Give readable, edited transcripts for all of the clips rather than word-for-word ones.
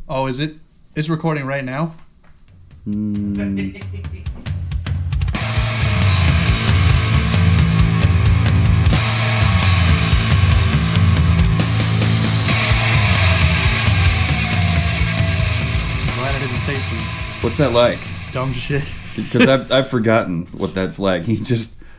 Oh, is it? It's recording right now? Glad I didn't say some What's that like? dumb shit. Because I've forgotten what that's like. You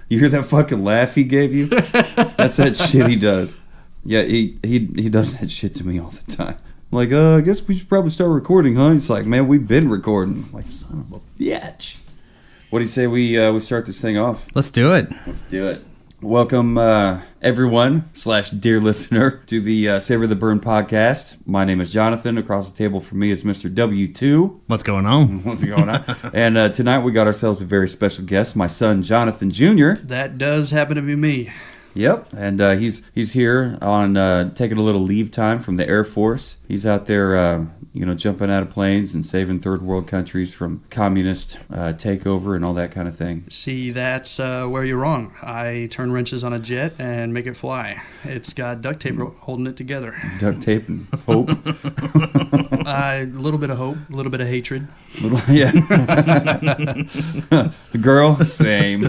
hear that fucking laugh he gave you? That's that shit he does. Yeah, he does that shit to me all the time. I'm like, I guess we should probably start recording, huh? He's like, man, we've been recording. I'm like, son of a bitch. What do you say we start this thing off? Let's do it. Let's do it. Welcome, everyone / dear listener to the Savor the Burn podcast. My name is Jonathan. Across the table from me is Mr. W2. What's going on? What's going on? And tonight we got ourselves a very special guest, my son, Jonathan Jr. That does happen to be me. Yep, and he's here on taking a little leave time from the Air Force. He's out there, jumping out of planes and saving third world countries from communist takeover and all that kind of thing. See, that's where you're wrong. I turn wrenches on a jet and make it fly. It's got duct tape holding it together. Duct tape and hope. A little bit of hope, a little bit of hatred. Yeah. The girl, same.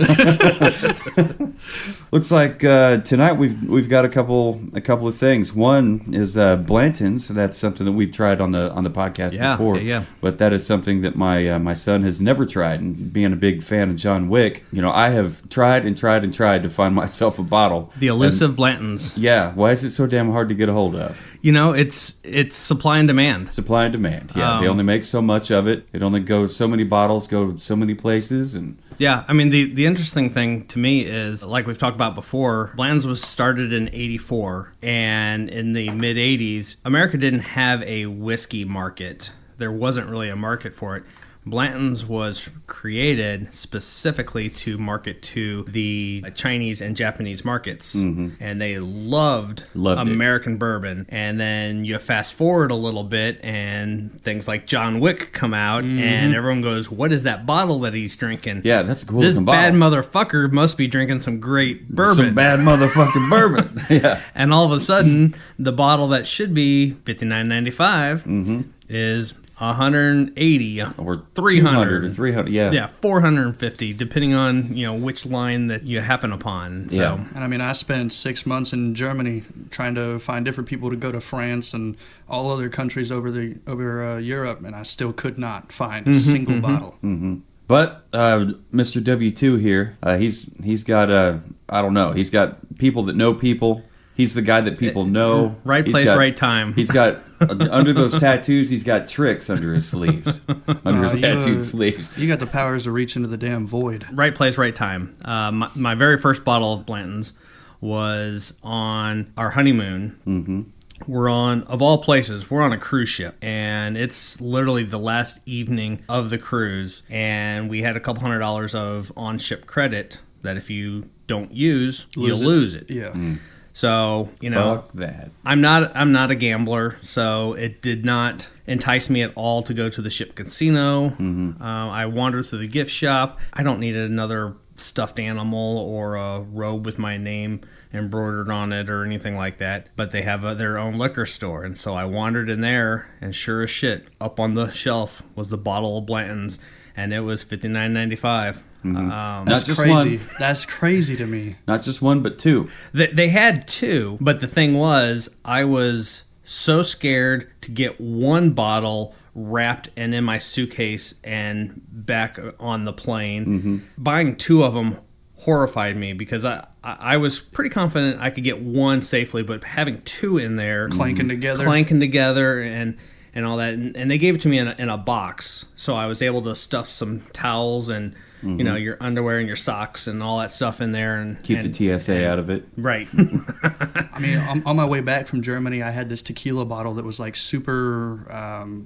Looks like tonight we've got a couple of things. One is Blanton's. That's something that we've tried on the podcast before. Yeah. But that is something that my son has never tried. And being a big fan of John Wick, I have tried to find myself a bottle. The elusive Blanton's. Yeah. Why is it so damn hard to get a hold of? It's supply and demand. Supply and demand. Yeah. They only make so much of it. It only goes so many bottles, go so many places, and. Yeah, I mean, the interesting thing to me is, like we've talked about before, Blanton's was started in 84, and in the mid-80s, America didn't have a whiskey market. There wasn't really a market for it. Blanton's was created specifically to market to the Chinese and Japanese markets, and they loved American bourbon. And then you fast forward a little bit, and things like John Wick come out, and everyone goes, "What is that bottle that he's drinking?" Yeah, that's a cool This bottle. bad motherfucker must be drinking some great bourbon. Some bad motherfucking bourbon. Yeah. And all of a sudden, the bottle that should be $59.95 is $180 or $300 or 300. Yeah. $450, depending on which line that you happen upon. So. Yeah. And I mean, I spent 6 months in Germany trying to find different people to go to France and all other countries over Europe, and I still could not find a single bottle. But Mr. W2 here, he's got I don't know. He's got people that know people. He's the guy that people know. Right place, right time. He's got, under those tattoos, he's got tricks under his sleeves. Under his tattooed sleeves. You got the powers to reach into the damn void. Right place, right time. My very first bottle of Blanton's was on our honeymoon. We're on, of all places, we're on a cruise ship, and it's literally the last evening of the cruise, and we had a couple $100 of on-ship credit that if you don't use, you'll lose it. Yeah. So, Fuck that. I'm not a gambler, so it did not entice me at all to go to the ship casino. I wandered through the gift shop. I don't need another stuffed animal or a robe with my name embroidered on it or anything like that, but they have their own liquor store, and so I wandered in there, and sure as shit, up on the shelf was the bottle of Blanton's, and it was $59.95. That's just crazy. one. That's crazy to me. Not just one, but two. They had two, but the thing was, I was so scared to get one bottle wrapped and in my suitcase and back on the plane. Buying two of them horrified me because I was pretty confident I could get one safely, but having two in there, Clanking together and all that, and they gave it to me in a box, so I was able to stuff some towels and your underwear and your socks and all that stuff in there, and Keep the TSA out of it. Right. I mean, on my way back from Germany, I had this tequila bottle that was like super,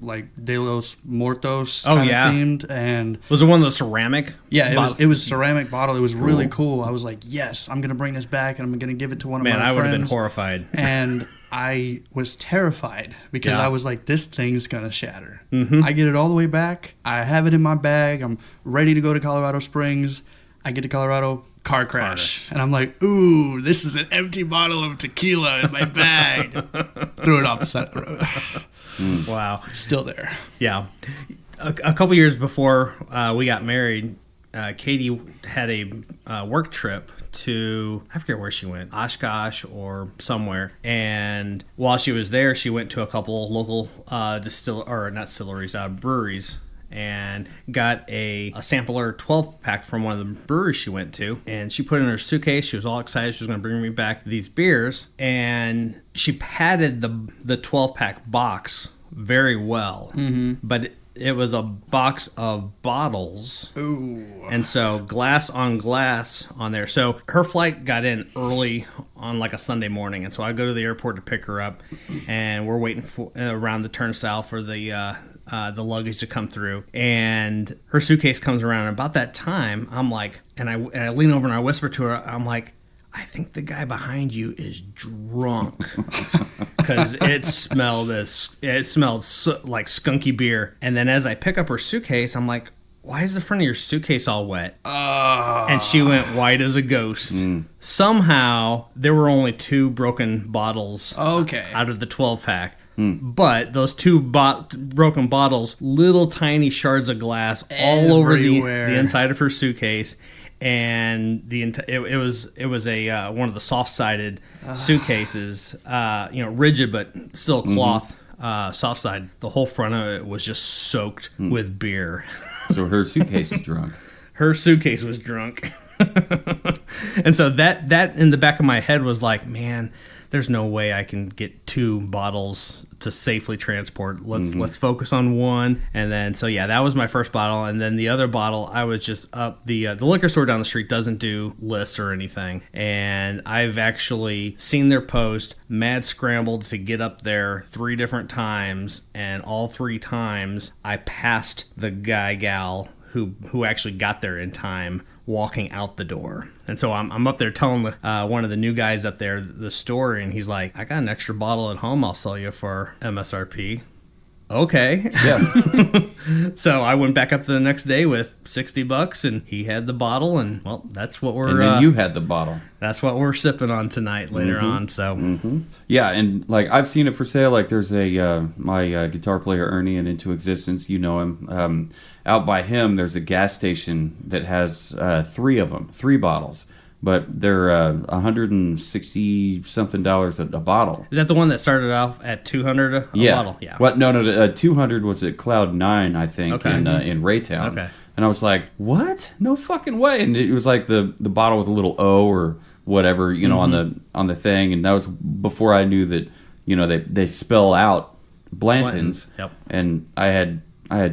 like De Los Muertos kind of themed, and was it one of the ceramic? Yeah, it was a ceramic bottle. It was really cool. I was like, yes, I'm gonna bring this back, and I'm gonna give it to one of my friends. Man, I would have been horrified. And I was terrified because I was like, this thing's gonna shatter. I get it all the way back. I have it in my bag. I'm ready to go to Colorado Springs. I get to Colorado, car crash. And I'm like, ooh, this is an empty bottle of tequila in my bag. Threw it off the side of the road. Wow. It's still there. Yeah. A couple years before we got married, Katie had a work trip to, I forget where she went, Oshkosh or somewhere. And while she was there, she went to a couple local breweries, and got a sampler 12-pack from one of the breweries she went to. And she put it in her suitcase. She was all excited. She was going to bring me back these beers. And she padded the 12-pack box very well. Mm-hmm. But it was a box of bottles. Ooh. And so glass on glass on there. So her flight got in early on like a Sunday morning. And so I go to the airport to pick her up. And we're waiting for around the turnstile for the luggage to come through, and her suitcase comes around. And about that time, I'm like, and I lean over and I whisper to her, I'm like, I think the guy behind you is drunk, because it smelled like skunky beer. And then as I pick up her suitcase, I'm like, why is the front of your suitcase all wet? And she went white as a ghost. Somehow there were only 2 broken bottles out of the 12-pack. But those 2 broken bottles, little tiny shards of glass all over the inside of her suitcase, and it was one of the soft-sided suitcases, rigid but still cloth, soft side. The whole front of it was just soaked with beer. So her suitcase is drunk. Her suitcase was drunk. And so that in the back of my head was like, man, there's no way I can get 2 bottles to safely transport. Let's focus on one. And then, so yeah, that was my first bottle. And then the other bottle, I was just up the liquor store down the street doesn't do lists or anything. And I've actually seen their post, mad scrambled to get up there 3 different times. And all 3 times I passed the gal who actually got there in time, walking out the door. And so I'm up there telling one of the new guys up there the story, and he's like, I got an extra bottle at home I'll sell you for MSRP. Okay. Yeah. So I went back up the next day with $60, and he had the bottle, and well, that's what we're... And then you had the bottle. That's what we're sipping on tonight later on, so... Yeah, and like I've seen it for sale. Like there's my guitar player Ernie and Into Existence, you know him. Out by him, there's a gas station that has 3 of them, 3 bottles. But they're $160 something a bottle. Is that the one that started off at $200 a bottle? Yeah. What? No. 200 was at Cloud 9, I think, in Raytown. Okay. And I was like, what? No fucking way! And it was like the bottle with a little O or whatever, you know, on the thing. And that was before I knew that, you know, they spell out Blanton's. Yep. And I had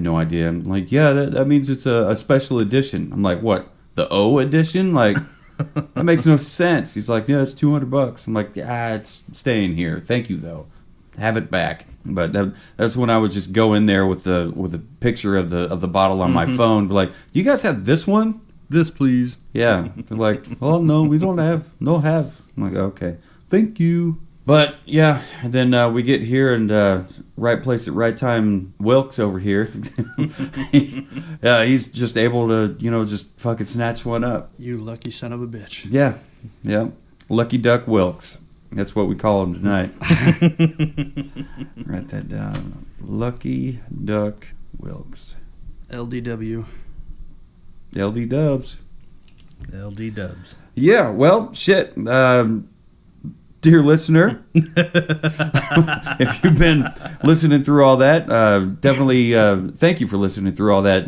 no idea. I'm like, yeah, that means it's a special edition. I'm like, what? The O edition? Like. That makes no sense. He's like, yeah, it's $200. I'm like, yeah, it's staying here. Thank you, though. Have it back. But that's when I would just go in there with a picture of the bottle on my phone. Be like, do you guys have this one? This, please. Yeah. They're like, oh no, we don't have. No have. I'm like, okay, thank you. But yeah, and then we get here and right place at right time. Wilkes over here, he's just able to, you know, just fucking snatch one up. You lucky son of a bitch. Yeah. Lucky Duck Wilkes. That's what we call him tonight. Write that down. Lucky Duck Wilkes. LDW. LD Dubs. LD Dubs. Yeah. Well, shit. Dear listener, if you've been listening through all that, definitely thank you for listening through all that.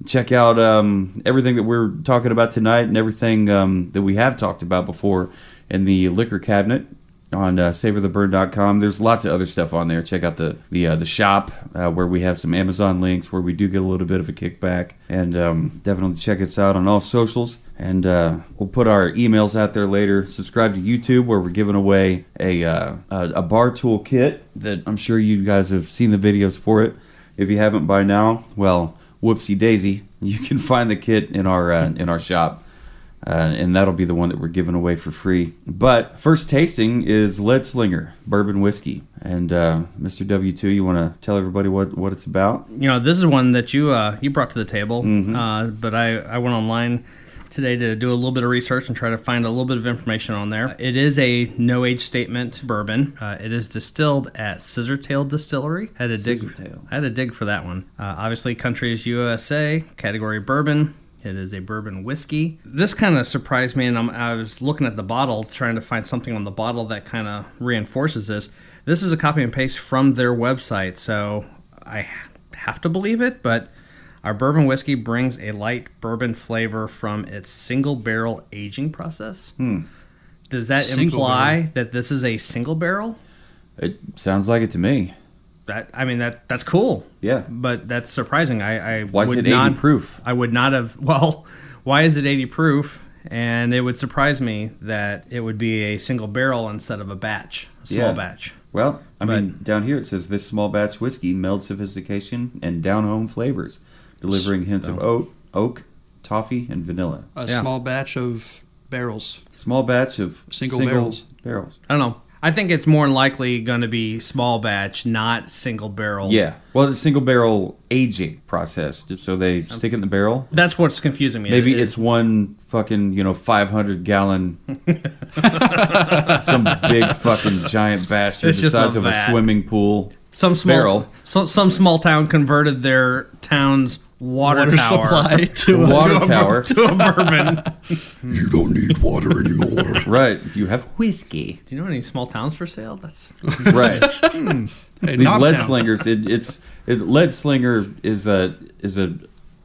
Check out everything that we're talking about tonight and everything that we have talked about before in the liquor cabinet on savortheburn.com. There's lots of other stuff on there. Check out the shop where we have some Amazon links where we do get a little bit of a kickback. And definitely check us out on all socials. And we'll put our emails out there later. Subscribe to YouTube where we're giving away a bar tool kit that I'm sure you guys have seen the videos for it. If you haven't by now, well, whoopsie daisy. You can find the kit in our shop. And that'll be the one that we're giving away for free. But first tasting is Lead Slinger Bourbon Whiskey. And Mr. W2, you want to tell everybody what it's about? You know, this is one that you brought to the table. But I went online today to do a little bit of research and try to find a little bit of information on there. It is a no age statement bourbon. It is distilled at Scissortail Distillery. I had to dig for that one. Obviously, country is USA. Category bourbon. It is a bourbon whiskey. This kind of surprised me, and I was looking at the bottle, trying to find something on the bottle that kind of reinforces this. This is a copy and paste from their website, so I have to believe it, but our bourbon whiskey brings a light bourbon flavor from its single barrel aging process. Does that imply that this is a single barrel? It sounds like it to me. That's cool. Yeah. But that's surprising. Why is it 80 proof? I would not have. Well, why is it 80 proof? And it would surprise me that it would be a single barrel instead of a small batch. Well, down here it says this small batch whiskey melds sophistication and down-home flavors, delivering hints of oak, toffee, and vanilla. A small batch of barrels. Small batch of single barrels. I don't know. I think it's more than likely going to be small batch, not single barrel. Yeah. Well, it's single barrel aging process. So they stick it in the barrel. That's what's confusing me. Maybe it's one fucking, 500-gallon, some big fucking giant bastard the size of a swimming pool. Some small town converted their town's water tower supply to a bourbon. You don't need water anymore. Right. You have whiskey. Do you know any small towns for sale? That's right. Hey, these lead slingers. Lead slinger is a.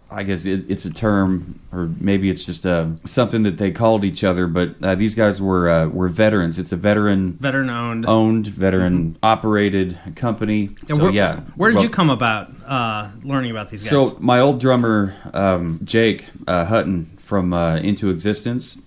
I guess it's a term, or maybe it's just something that they called each other. But these guys were veterans. It's a veteran-owned, veteran-operated company. Where did you come about learning about these guys? So my old drummer, Jake Hutton from Into Existence,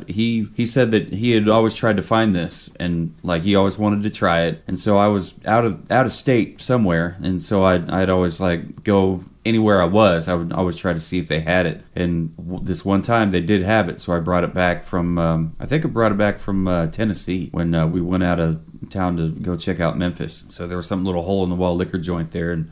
he said that he had always tried to find this, and he always wanted to try it. And so I was out of state somewhere, and so I'd always go. Anywhere I was, I would always try to see if they had it. And this one time they did have it, so I brought it back from, Tennessee when we went out of town to go check out Memphis. So there was some little hole-in-the-wall liquor joint there, and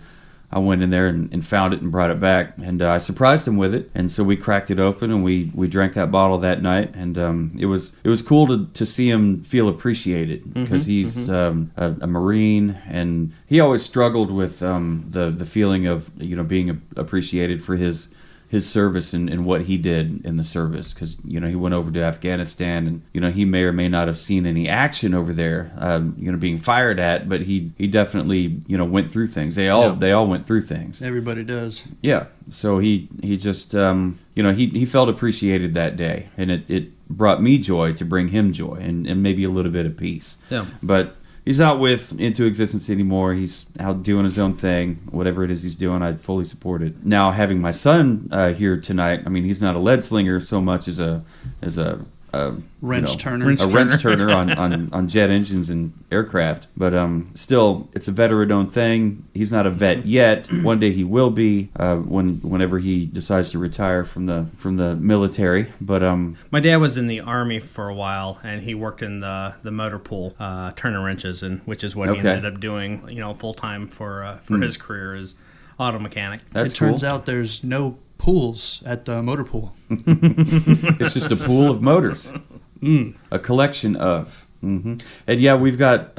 I went in there and found it and brought it back. And I surprised him with it, and so we cracked it open, and we drank that bottle that night. And it was cool to see him feel appreciated, because he's a Marine, and he always struggled with the feeling of being appreciated for his service and what he did in the service, because he went over to Afghanistan, and he may or may not have seen any action over there being fired at, but he definitely went through things. They all went through things. Everybody does. Yeah. So he just he felt appreciated that day, and it brought me joy to bring him joy, and maybe a little bit of peace. Yeah. But he's not with Into Existence anymore. He's out doing his own thing. Whatever it is he's doing, I fully support it. Now, having my son here tonight, he's not a lead slinger so much as a wrench turner. A wrench turner on jet engines and aircraft. But still, it's a veteran-owned thing. He's not a vet yet. One day he will be whenever he decides to retire from the military. But my dad was in the Army for a while, and he worked in the motor pool turning wrenches, and which is what he ended up doing full time for his career as auto mechanic. It turns out there's no pools at the motor pool. It's just a pool of motors, a collection of. And yeah, we've got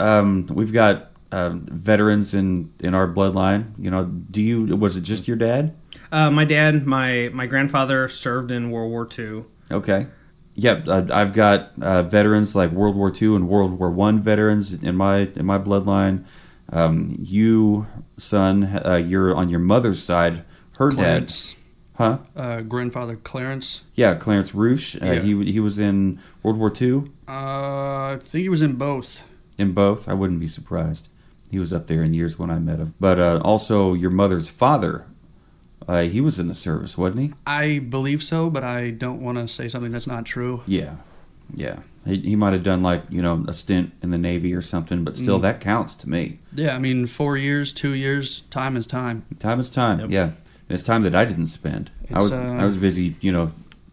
veterans in our bloodline. Was it just your dad? My dad, my grandfather served in World War II. Okay. Yeah, I've got veterans like World War II and World War I veterans in my bloodline. You, son, you're on your mother's side. Her Clarence. dad. Huh? Grandfather Clarence. Yeah, Clarence Roosh. Yeah. He was in World War II? I think he was in both. In both? I wouldn't be surprised. He was up there in years when I met him. But also your mother's father, he was in the service, wasn't he? I believe so, but I don't want to say something that's not true. Yeah. He might have done a stint in the Navy or something, but still that counts to me. Yeah, 4 years, 2 years, time is time. Time is time, yep. Yeah. And it's time that I didn't spend. I was busy,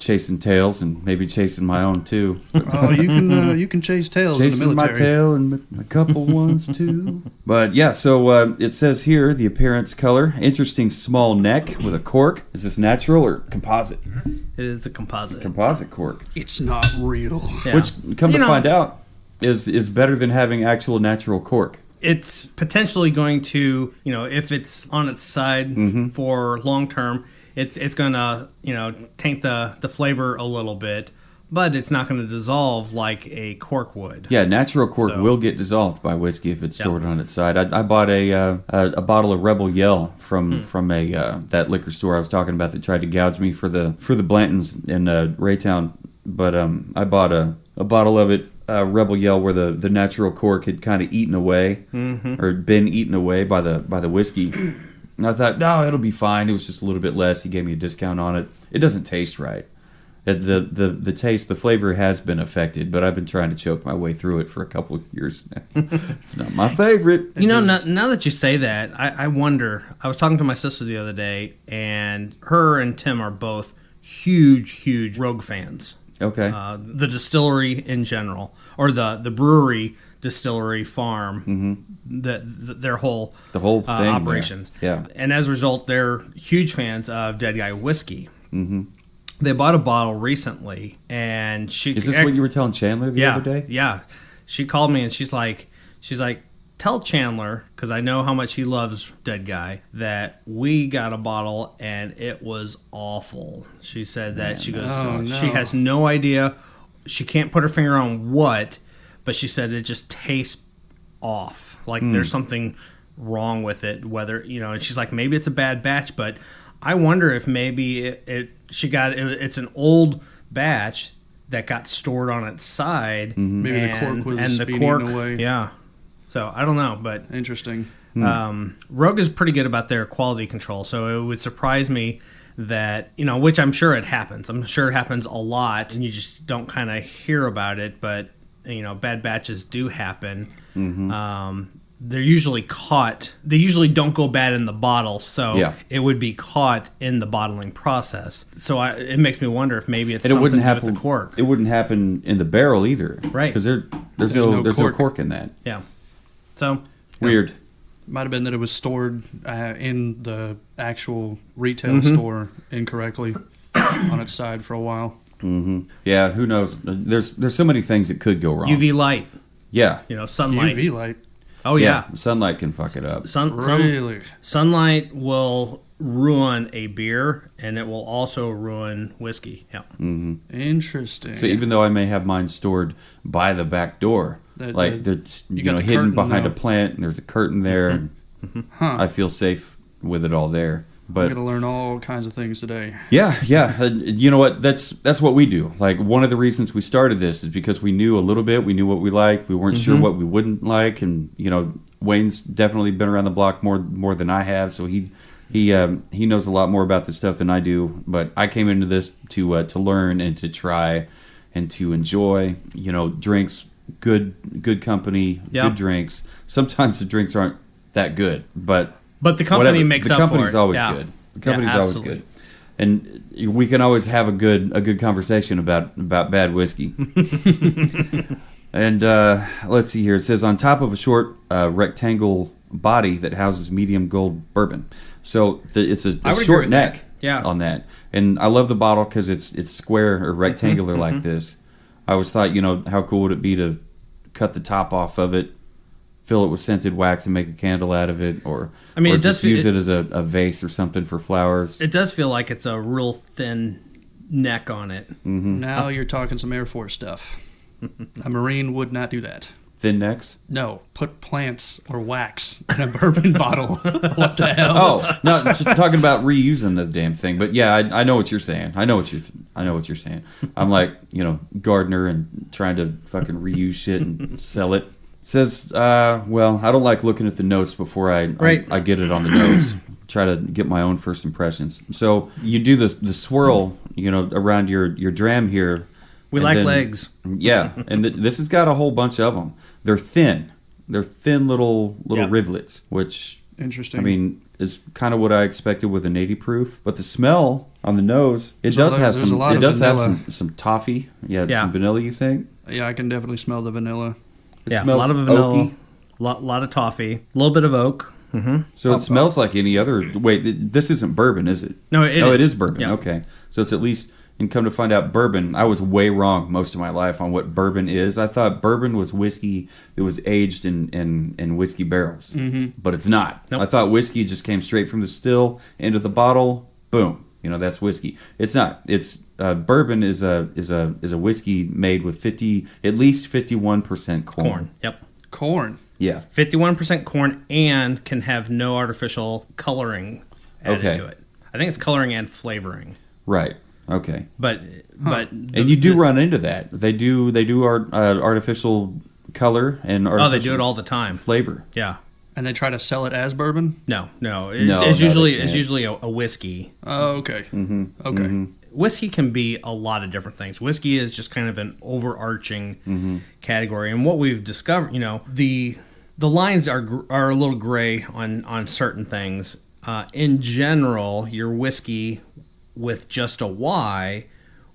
chasing tails and maybe chasing my own too. Oh, you can chase tails in the Chasing military. my tail and a couple ones too. But yeah, so it says here the appearance, color, interesting small neck with a cork. Is this natural or composite? It is a composite. Composite cork. It's not real. Yeah. Which, come to find out, is better than having actual natural cork. It's potentially going to, if it's on its side for long term, it's going to, taint the flavor a little bit, but it's not going to dissolve like a cork would. Yeah, natural cork will get dissolved by whiskey if it's stored on its side. I bought a bottle of Rebel Yell from that liquor store I was talking about that tried to gouge me for the Blantons in Raytown. But I bought a bottle of it, Rebel Yell, where the natural cork had kind of eaten away or been eaten away by the whiskey. And I thought, no, it'll be fine. It was just a little bit less. He gave me a discount on it. It doesn't taste right. The taste, the flavor has been affected, but I've been trying to choke my way through it for a couple of years now. It's not my favorite. Now that you say that, I wonder. I was talking to my sister the other day, and her and Tim are both huge Rogue fans. Okay. The distillery in general, or the brewery, distillery, farm, their whole the whole thing, operations. Yeah. And as a result, they're huge fans of Dead Guy whiskey. Mm-hmm. They bought a bottle recently, and she... Is this what you were telling Chandler the other day? Yeah. She called me, and she's like, tell Chandler, because I know how much he loves Dead Guy, that we got a bottle, and it was awful. She said that. She goes, she has no idea. She can't put her finger on what, but she said it just tastes off. Like there's something wrong with it. Whether, and she's like, maybe it's a bad batch, but I wonder if maybe it's an old batch that got stored on its side. Maybe the cork was being eaten away. Yeah. So I don't know, but Interesting. Rogue is pretty good about their quality control. So it would surprise me that, which I'm sure it happens. I'm sure it happens a lot, and you just don't kind of hear about it. But bad batches do happen. They're usually caught. They usually don't go bad in the bottle, so it would be caught in the bottling process. So it makes me wonder if maybe it's something to do with the cork. It wouldn't happen in the barrel either, right? Because there's no cork in that. Yeah. So weird. Might have been that it was stored in the actual retail store incorrectly on its side for a while. Yeah, who knows? There's so many things that could go wrong. UV light. Yeah. Sunlight. UV light. Oh yeah. Sunlight can fuck it up. Really? Sunlight will ruin a beer, and it will also ruin whiskey. Yeah. Interesting. So even though I may have mine stored by the back door, it's hidden behind a plant, and there's a curtain there, and I feel safe with it all there. But I'm gonna learn all kinds of things today. Yeah. You know what? That's what we do. Like, one of the reasons we started this is because we knew a little bit. We knew what we liked. We weren't sure what we wouldn't like. And Wayne's definitely been around the block more than I have, so he knows a lot more about this stuff than I do. But I came into this to learn and to try and to enjoy. Drinks, good company, good drinks. Sometimes the drinks aren't that good, but the company makes up for it. The company's always good. The company's always good. And we can always have a good conversation about bad whiskey. And let's see here. It says, on top of a short rectangle body that houses medium gold bourbon. So it's a short neck on that. And I love the bottle because it's square or rectangular like this. I always thought, how cool would it be to cut the top off of it, fill it with scented wax and make a candle out of it, or just use it as a vase or something for flowers. It does feel like it's a real thin neck on it. Now you're talking some Air Force stuff. A Marine would not do that. Thin necks? No, put plants or wax in a bourbon bottle. What the hell? Oh, no, just talking about reusing the damn thing. But yeah, I know what you're saying. I know what you're saying. I'm like, gardener and trying to fucking reuse shit and sell it. Says, well, I don't like looking at the notes before I get it on the nose. Try to get my own first impressions. So you do the swirl, around your dram here. We like legs. Yeah, and this has got a whole bunch of them. They're thin. They're thin little rivulets, which Interesting. I mean, it's kind of what I expected with an 80 proof, but the smell on the nose, it does have there's a some. lot It of does have vanilla. some toffee. Yeah, Yeah. some vanilla. You think? Yeah, I can definitely smell the vanilla. It Yeah, a smells lot of vanilla, oaky. lot of toffee, a little bit of oak. So it smells like any other. Wait, this isn't bourbon, is it? No, it is bourbon. Yeah. Okay, so it's at least. And come to find out, bourbon. I was way wrong most of my life on what bourbon is. I thought bourbon was whiskey that was aged in whiskey barrels, but it's not. Nope. I thought whiskey just came straight from the still into the bottle. Boom, that's whiskey. It's not. It's bourbon is a whiskey made with at least 51% Corn. Yep. Corn. Yeah. 51% corn and can have no artificial coloring added Okay. to it. I think it's coloring and flavoring. Right. Okay. But And you do run into that. They do artificial color and artificial they do it all the time. flavor. Yeah. And they try to sell it as bourbon? No. No, It's they usually can't. a whiskey. Oh, okay. Okay. Whiskey can be a lot of different things. Whiskey is just kind of an overarching category, and what we've discovered, the lines are a little gray on certain things. In general, your whiskey with just a Y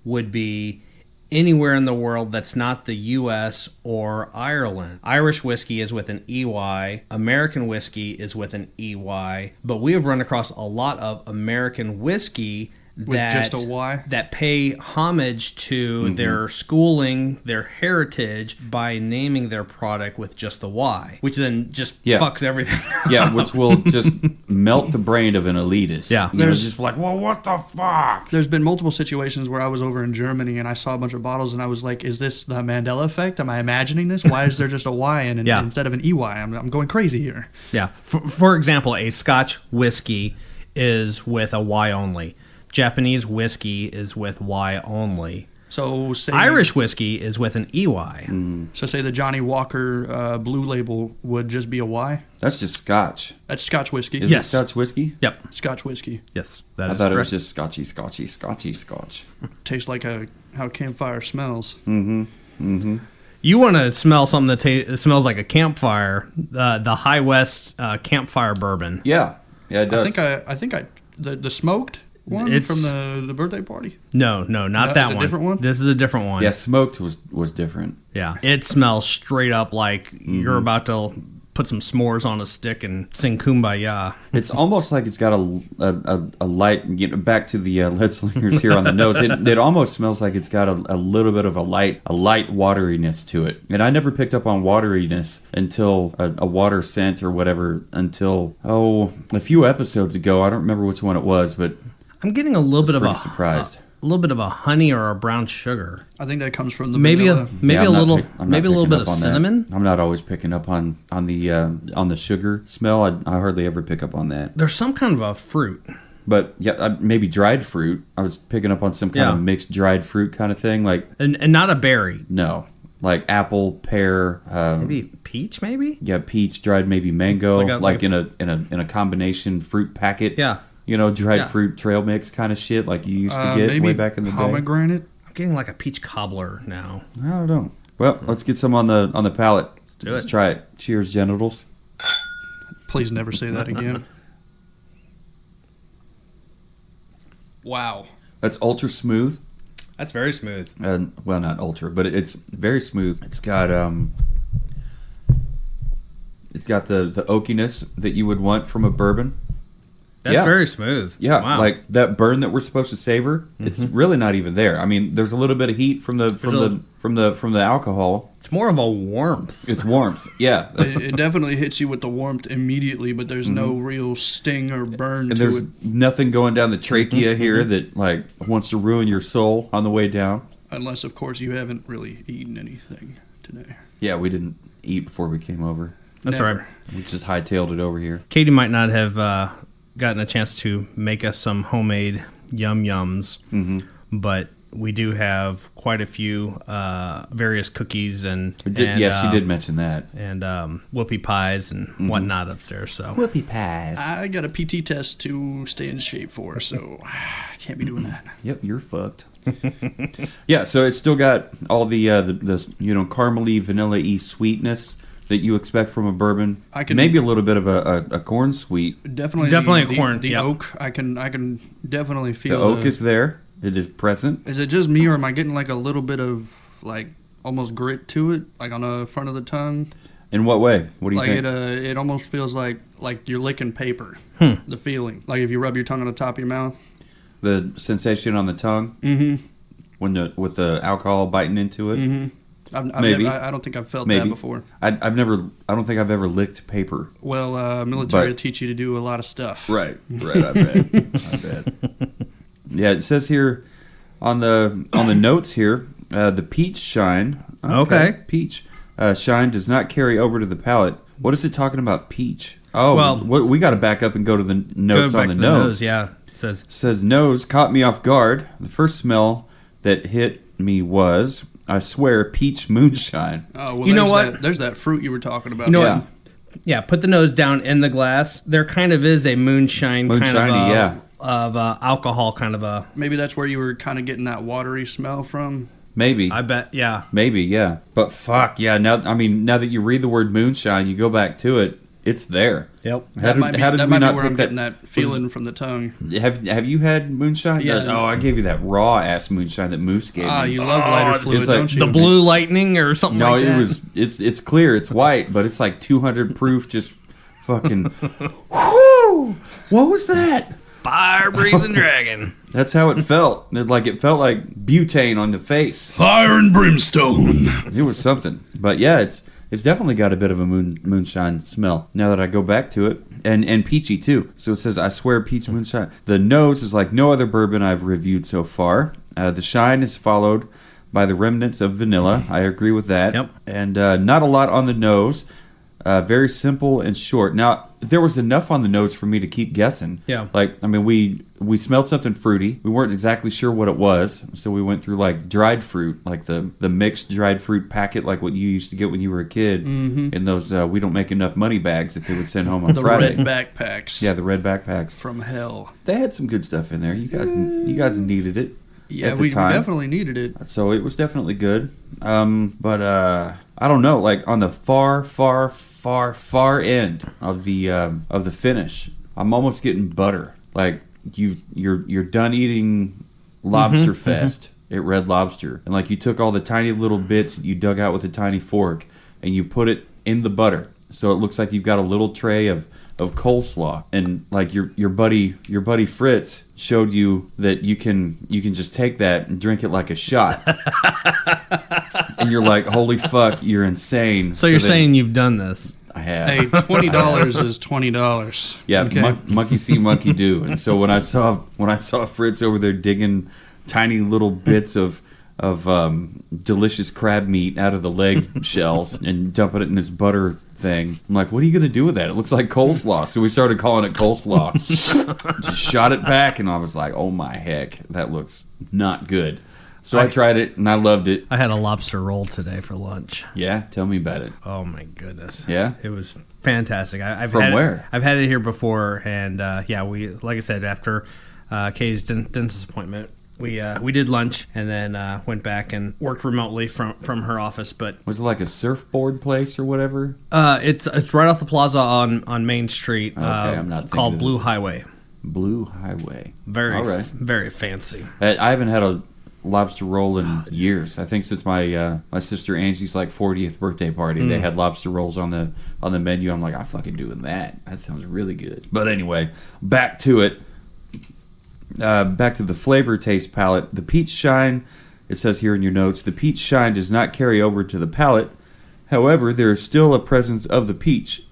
would be anywhere in the world that's not the U.S. or Ireland. Irish whiskey is with an EY. American whiskey is with an EY. But we have run across a lot of American whiskey With just a Y? that pay homage to their schooling, their heritage, by naming their product with just the Y, which then just fucks everything up. Yeah, which will just melt the brain of an elitist. Yeah. There's just like, well, what the fuck? There's been multiple situations where I was over in Germany and I saw a bunch of bottles and I was like, is this the Mandela effect? Am I imagining this? Why is there just a Y instead of an EY? I'm going crazy here. Yeah. For example, a Scotch whiskey is with a Y only. Japanese whiskey is with Y only. So say Irish whiskey is with an EY. So say the Johnny Walker Blue Label would just be a Y. That's just Scotch. That's Scotch whiskey. Is Yes. it Scotch whiskey? Yep. Scotch whiskey. Yes. I That is thought it was correct. just Scotchy. Tastes like how campfire smells. You want to smell something that smells like a campfire, the High West campfire bourbon. Yeah, it does. I think the smoked one It's- from the birthday party. No, not No, that it's a one. different one? This is a different one. Yeah, smoked was different. Yeah. It smells straight up like you're about to put some s'mores on a stick and sing Kumbaya. It's almost like it's got a light. Back to the lead slingers here on the nose. It almost smells like it's got a little bit of a light wateriness to it. And I never picked up on wateriness until a water scent or whatever until a few episodes ago. I don't remember which one it was, but I'm getting a little bit of pretty a surprised. a little bit of a honey or a brown sugar. I think that comes from the Maybe vanilla. Yeah, I'm not a little picking bit up of on that. cinnamon. I'm not always picking up on the sugar smell. I hardly ever pick up on that. There's some kind of a fruit. But yeah, maybe dried fruit. I was picking up on some kind of mixed dried fruit kind of thing. Like And not a berry. no, like apple, pear, Maybe peach, maybe? yeah, peach, dried maybe mango, Like in a combination fruit packet. Yeah. Dried Yeah. fruit trail mix kind of shit like you used to get Maybe way back in the day. pomegranate. I'm getting like a peach cobbler now. I don't know. Well, let's get some on the palate. do Let's it. try it. Cheers, genitals. Please never say that again. Wow. That's ultra smooth. That's very smooth. Well, not ultra, but it's very smooth. It's got the oakiness that you would want from a bourbon. That's Yeah. very smooth. Yeah, Wow. like that burn that we're supposed to savor. It's really not even there. I mean, there's a little bit of heat from the alcohol. It's more of a warmth. It's warmth. Yeah, It definitely hits you with the warmth immediately, but there's no real sting or burn and to there's it. nothing going down the trachea here that like wants to ruin your soul on the way down. Unless, of course, you haven't really eaten anything today. Yeah, we didn't eat before we came over. That's Never. right. We just hightailed it over here. Katie might not have gotten a chance to make us some homemade yum yums, but we do have quite a few various cookies and Yes, she did mention that. and whoopie pies and whatnot upstairs. So Whoopie pies. I got a PT test to stay in shape for, so I can't be doing that. Yep, you're fucked. Yeah, so it's still got all the caramely, vanilla-y sweetness that you expect from a bourbon. I can- Maybe a little bit of a corn sweet. Definitely Definitely a corn, The yep. oak. I can definitely The feel oak is there. It is present. Is it just me, or am I getting like a little bit of like almost grit to it, like on the front of the tongue? In what way? What do you Like think? it almost feels like you're licking paper. The feeling, like if you rub your tongue on the top of your mouth. The sensation on the tongue when with the alcohol biting into it. Maybe. I don't think I've felt Maybe. that before. I've never. I don't think I've ever licked paper. Well, military But- will teach you to do a lot of stuff. Right. I bet. I bet. Yeah, it says here on the notes here, the peach shine. Okay. Peach shine does not carry over to the palate. What is it talking about? Peach. Oh, Well- we got to back up and go to the notes Go on back the to nose. Yeah. It says Says nose caught me off guard. The first smell that hit me was, I swear, peach moonshine. Oh, well, You know there's what? There's that fruit you were talking about. You know Yeah. what? Yeah, put the nose down in the glass. There kind of is a moonshine kind of Moonshiny, yeah. alcohol kind of a. Maybe that's where you were kind of getting that watery smell from. Maybe. I bet. Yeah. Maybe, yeah. But fuck, yeah. Now that you read the word moonshine, you go back to it. It's there. Yep. That might be, how did that we might be not where pick I'm getting that feeling from the tongue. Have you had moonshine? Yeah. Oh, I gave you that raw ass moonshine that Moose gave Ah, me. you love lighter fluid, it's like don't you? The blue lightning or something No, like that. it's clear, it's white, but it's like 200 proof. Just fucking. Whoo! What was that? Fire breathing dragon. That's how it felt. It felt like butane on the face. Fire and brimstone. It was something. But yeah, it's definitely got a bit of a moonshine smell now that I go back to it. And peachy too. So it says, I swear, peach moonshine. The nose is like no other bourbon I've reviewed so far. The shine is followed by the remnants of vanilla. I agree with that. Yep. And not a lot on the nose. Very simple and short. Now, there was enough on the nose for me to keep guessing. Yeah. Like, I mean, we smelled something fruity. We weren't exactly sure what it was, so we went through like dried fruit, like the mixed dried fruit packet, like what you used to get when you were a kid in those we don't make enough money bags that they would send home on The Friday. red backpacks. Yeah, the red backpacks. From hell. They had some good stuff in there. You guys needed it. Yeah, at the we time. definitely needed it. So it was definitely good. But I don't know, like on the far end of the finish, I'm almost getting butter. Like you're done eating Lobster Fest at Red Lobster, and like you took all the tiny little bits that you dug out with a tiny fork and you put it in the butter, so it looks like you've got a little tray of coleslaw, and like your buddy Fritz showed you that you can just take that and drink it like a shot. And you're like, holy fuck, you're insane. So you're then saying you've done this? I have. Hey, $20 is $20. Yeah, Okay. monkey see, monkey do. And so when I saw Fritz over there digging tiny little bits of delicious crab meat out of the leg shells and dumping it in this butter thing, I'm like, what are you gonna do with that? It looks like coleslaw. So we started calling it coleslaw. Just shot it back, and I was like, oh my heck, that looks not good. So I tried it and I loved it. I had a lobster roll today for lunch. Yeah, tell me about it. Oh my goodness! Yeah? it was fantastic. I've From had where? I've had it here before, and yeah, we like I said after Kay's dentist appointment, we did lunch and then went back and worked remotely from her office. But Was it like a surfboard place or whatever? it's right off the plaza on Main Street. Okay, I'm not thinking called of Blue this. Highway. Blue Highway. Very All right. very fancy. I haven't had a lobster roll in years. I think since my sister Angie's like 40th birthday party, they had lobster rolls on the menu. I'm like, I'm fucking doing that. That sounds really good. But anyway, back to it. Back to the flavor taste palette. The peach shine, it says here in your notes, the peach shine does not carry over to the palate. However, there is still a presence of the peach.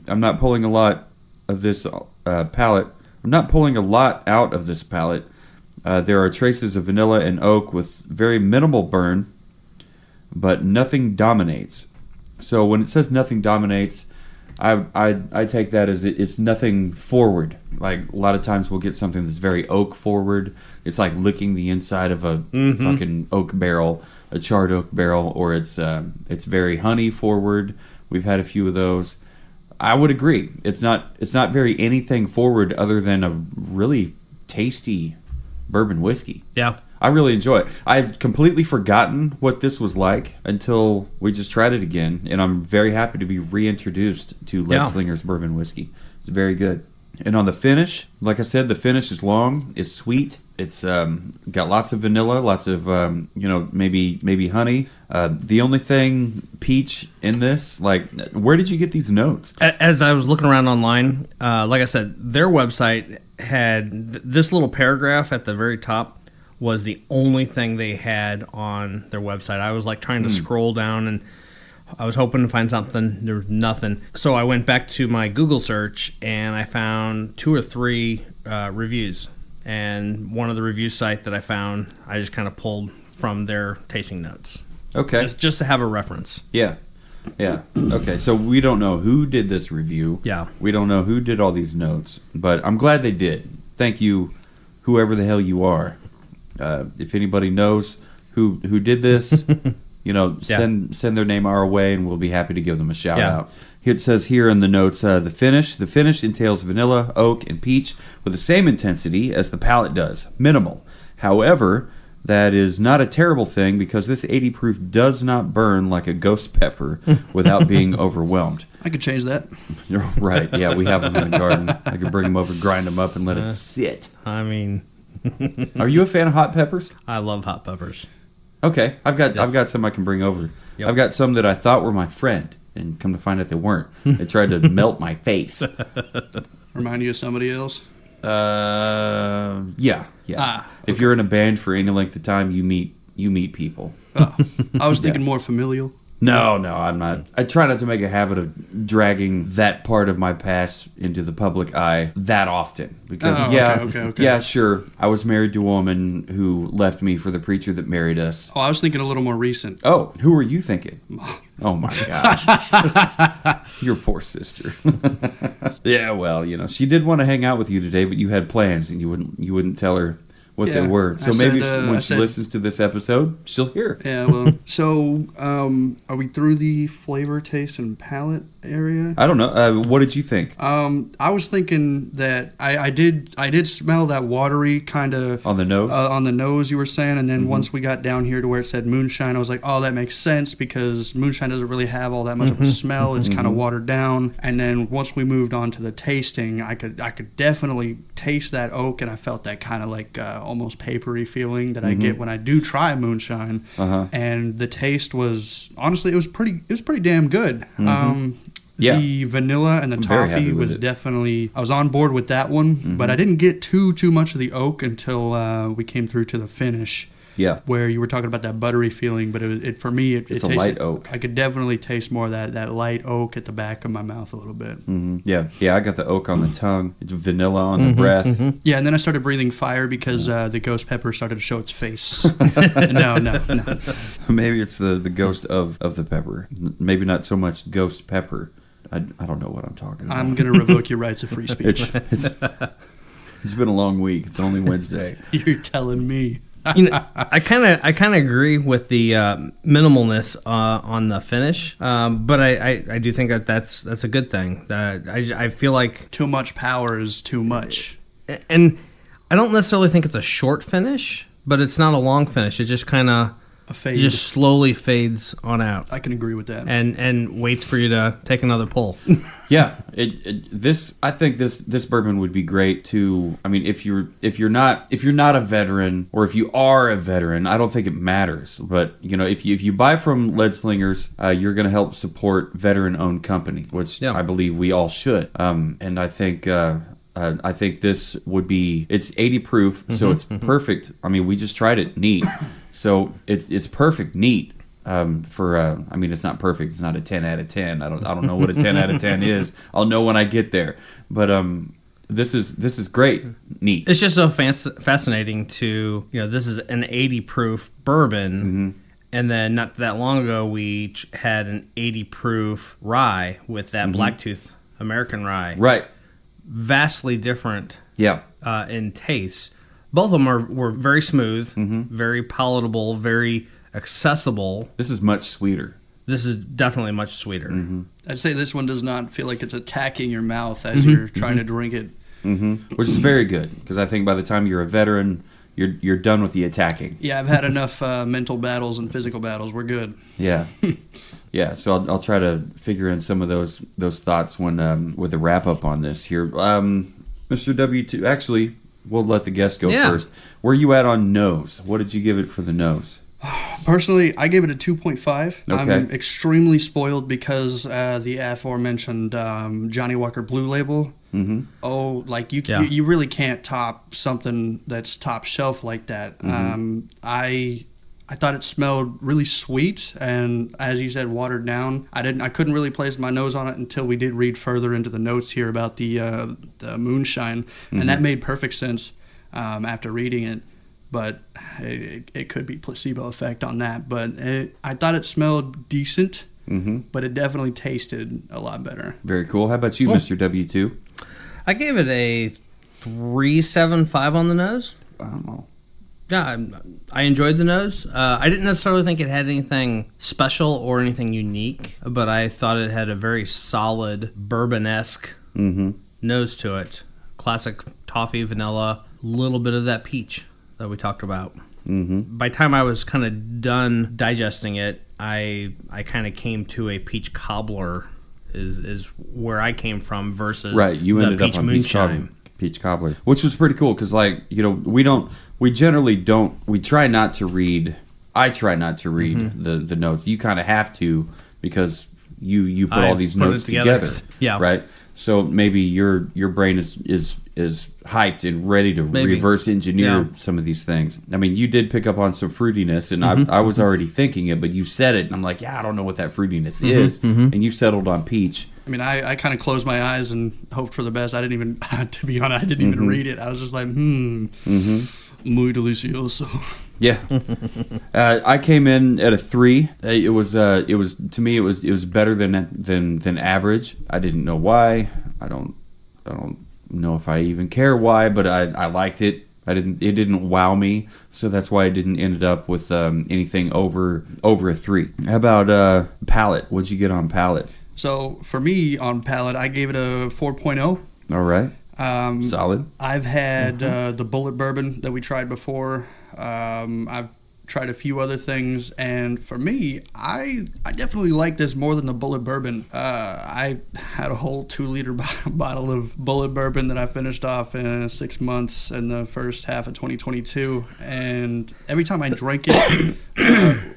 I'm not pulling a lot of this palette. I'm not pulling a lot out of this palette. There are traces of vanilla and oak with very minimal burn, but nothing dominates. So when it says nothing dominates, I take that as it's nothing forward. Like a lot of times we'll get something that's very oak forward. It's like licking the inside of a fucking oak barrel, a charred oak barrel, or it's very honey forward. We've had a few of those. I would agree. It's not very anything forward other than a really tasty bourbon whiskey. Yeah. I really enjoy it. I had completely forgotten what this was like until we just tried it again, and I'm very happy to be reintroduced to Ledslinger's bourbon whiskey. It's very good. And on the finish, like I said, the finish is long, it's sweet, it's got lots of vanilla, lots of maybe honey. The only thing peach in this, like, where did you get these notes? As I was looking around online, like I said, their website had this little paragraph at the very top was the only thing they had on their website. I was like trying to scroll down, and I was hoping to find something. There was nothing. So I went back to my Google search, and I found 2 or 3 reviews. And one of the review site that I found, I just kind of pulled from their tasting notes. Okay. Just to have a reference. Yeah. Okay, so we don't know who did this review. Yeah. We don't know who did all these notes, but I'm glad they did. Thank you, whoever the hell you are. If anybody knows who did this, send their name our way, and we'll be happy to give them a shout out. It says here in the notes, the finish entails vanilla, oak, and peach with the same intensity as the palate does, minimal. However, that is not a terrible thing because this 80 proof does not burn like a ghost pepper without being overwhelmed. I could change that. You're right. Yeah, we have them in the garden. I could bring them over, grind them up, and let it sit. I mean, are you a fan of hot peppers? I love hot peppers. Okay, I've got some I can bring over. Yep. I've got some that I thought were my friend, and come to find out they weren't. They tried to melt my face. Remind you of somebody else? Yeah. Okay. If you're in a band for any length of time, you meet people. I was thinking more familial. No, I'm not. I try not to make a habit of dragging that part of my past into the public eye that often. Because, okay. Yeah, sure. I was married to a woman who left me for the preacher that married us. Oh, I was thinking a little more recent. Oh, who were you thinking? Oh, my gosh. Your poor sister. Yeah, well, she did want to hang out with you today, but you had plans, and you wouldn't tell her what they were. So maybe when she listens to this episode, she'll hear. Yeah, well, so are we through the flavor, taste, and palate area? I don't know. What did you think? I was thinking that I did smell that watery kind of on the nose. On the nose, you were saying, and then once we got down here to where it said moonshine, I was like, oh, that makes sense because moonshine doesn't really have all that much of a smell. It's kind of watered down. And then once we moved on to the tasting, I could definitely taste that oak, and I felt that kind of like almost papery feeling that I get when I do try moonshine. And the taste was honestly, it was pretty damn good. The vanilla and the toffee was definitely, I was on board with that one, but I didn't get too much of the oak until we came through to the finish. Yeah, where you were talking about that buttery feeling, but it for me it it's tasted, a light oak. I could definitely taste more of that light oak at the back of my mouth a little bit. Yeah, I got the oak on the tongue, vanilla on the breath. Yeah, and then I started breathing fire because the ghost pepper started to show its face. No. Maybe it's the ghost of the pepper. Maybe not so much ghost pepper. I don't know what I'm talking about. I'm gonna revoke your rights of free speech. It's been a long week. It's only Wednesday. You're telling me. I kind of agree with the minimalness on the finish, but I do think that's a good thing. I feel like too much power is too much, and I don't necessarily think it's a short finish, but it's not a long finish. It just kind of just slowly fades on out. I can agree with that, and waits for you to take another pull. Yeah, I think this bourbon would be great to. I mean, if you're not a veteran, or if you are a veteran, I don't think it matters. But if you buy from Ledslinger's, you're going to help support veteran-owned company, which I believe we all should. And I think this would be. It's 80 proof, so it's perfect. I mean, we just tried it neat, so it's perfect neat. It's not perfect. It's not a 10 out of 10. I don't know what a 10 out of 10 is. I'll know when I get there. But this is great, neat. It's just so fascinating to this is an 80 proof bourbon, and then not that long ago we had an 80 proof rye with that Blacktooth American rye. Right. Vastly different. Yeah. In taste. Both of them were very smooth, very palatable, very accessible. This is much sweeter. This is definitely much sweeter. I'd say this one does not feel like it's attacking your mouth as you're trying to drink it. Which is very good, because I think by the time you're a veteran, you're done with the attacking. Yeah, I've had enough mental battles and physical battles. We're good. Yeah. Yeah, so I'll try to figure in some of those thoughts when with a wrap up on this here. Mr. W2, actually, we'll let the guest go first. Where are you at on nose? What did you give it for the nose? Personally, I gave it a 2.5. Okay. I'm extremely spoiled because the aforementioned Johnny Walker Blue Label. Mm-hmm. Oh, like you really can't top something that's top shelf like that. Mm-hmm. I thought it smelled really sweet, and as you said, watered down. I couldn't really place my nose on it until we did read further into the notes here about the moonshine, and that made perfect sense after reading it. But it could be placebo effect on that. But I thought it smelled decent, but it definitely tasted a lot better. Very cool. How about you, Mr. W2? I gave it a 3.75 on the nose. Yeah, I enjoyed the nose. I didn't necessarily think it had anything special or anything unique, but I thought it had a very solid bourbon-esque nose to it. Classic toffee, vanilla, little bit of that peach that we talked about. By the time I was kind of done digesting it, I kind of came to a peach cobbler is where I came from versus you ended up on moonshine. Peach cobbler, which was pretty cool because, like, you know, we generally don't. We try not to read. I try not to read the notes. You kind of have to because you put all these notes together. Yeah. Right. So maybe your brain is hyped and ready to reverse engineer some of these things. I mean, you did pick up on some fruitiness, and I was already thinking it, but you said it, and I'm like, I don't know what that fruitiness is, and you settled on peach. I mean, I kind of closed my eyes and hoped for the best. I didn't even, to be honest, I didn't even read it. I was just like, muy delicioso. Yeah, I came in at a 3. It was to me it was better than average. I didn't know why. I don't know if I even care why, but I liked it. It didn't wow me, so that's why I didn't end up with anything over a 3. How about palate? What'd you get on palate? So for me on palate, I gave it a 4.0. All right. Solid. I've had the Bullet Bourbon that we tried before. I've tried a few other things, and for me, I definitely like this more than the Bullet Bourbon. I had a whole 2-liter bottle of Bullet Bourbon that I finished off in 6 months in the first half of 2022, and every time I drank it,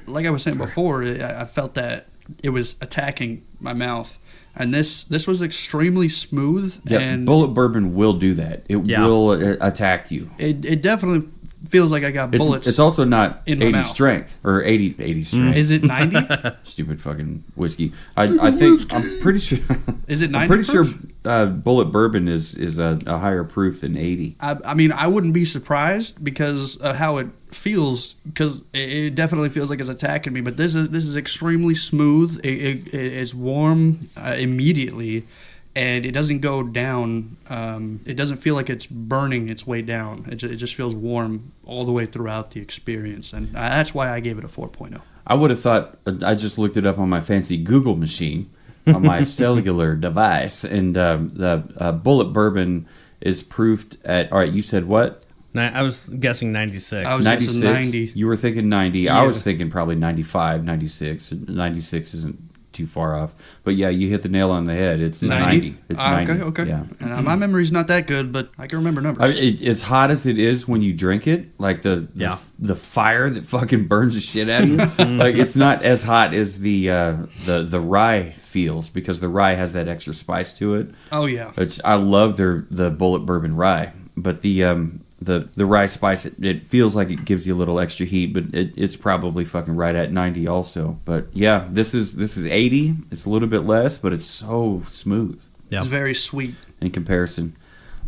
like I was saying before, I felt that it was attacking my mouth. And this was extremely smooth. Yeah, and Bullet Bourbon will do that. It will attack you. It definitely feels like I got bullets. It's also not in 80 my mouth. Strength or 80 strength. Is it 90? Stupid fucking whiskey. I think I'm pretty sure. Is it 90? I'm pretty sure Bullet Bourbon is a higher proof than 80. I mean, I wouldn't be surprised because of how it feels, because it definitely feels like it's attacking me. But this is extremely smooth. It's warm immediately, and it doesn't go down. It doesn't feel like it's burning its way down. It just feels warm all the way throughout the experience, and that's why I gave it a 4.0. I would have thought. I just looked it up on my fancy Google machine on my cellular device, and the Bullet Bourbon is proofed at. All right, you said what? I was guessing 96. I was 96. guessing 90. You were thinking 90. Yeah. I was thinking probably 95, 96. 96 isn't too far off. But yeah, you hit the nail on the head. It's 90. It's 90. Okay. Yeah. And my memory's not that good, but I can remember numbers. I mean, as hot as it is when you drink it, like the fire that fucking burns the shit out of you, like it's not as hot as the rye feels, because the rye has that extra spice to it. Oh yeah. I love the Bullet Bourbon rye, but the rye spice, it feels like it gives you a little extra heat, but it's probably fucking right at 90 also. But yeah, this is 80. It's a little bit less, but it's so smooth. Yeah. It's very sweet. In comparison.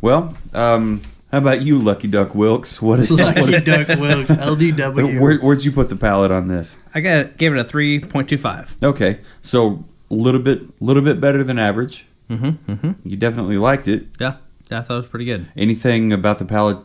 Well, how about you, Lucky Duck Wilkes? Lucky Duck Wilkes, LDW. Where'd you put the palate on this? I gave it a 3.25. Okay, so a little bit better than average. You definitely liked it. Yeah, I thought it was pretty good. Anything about the palate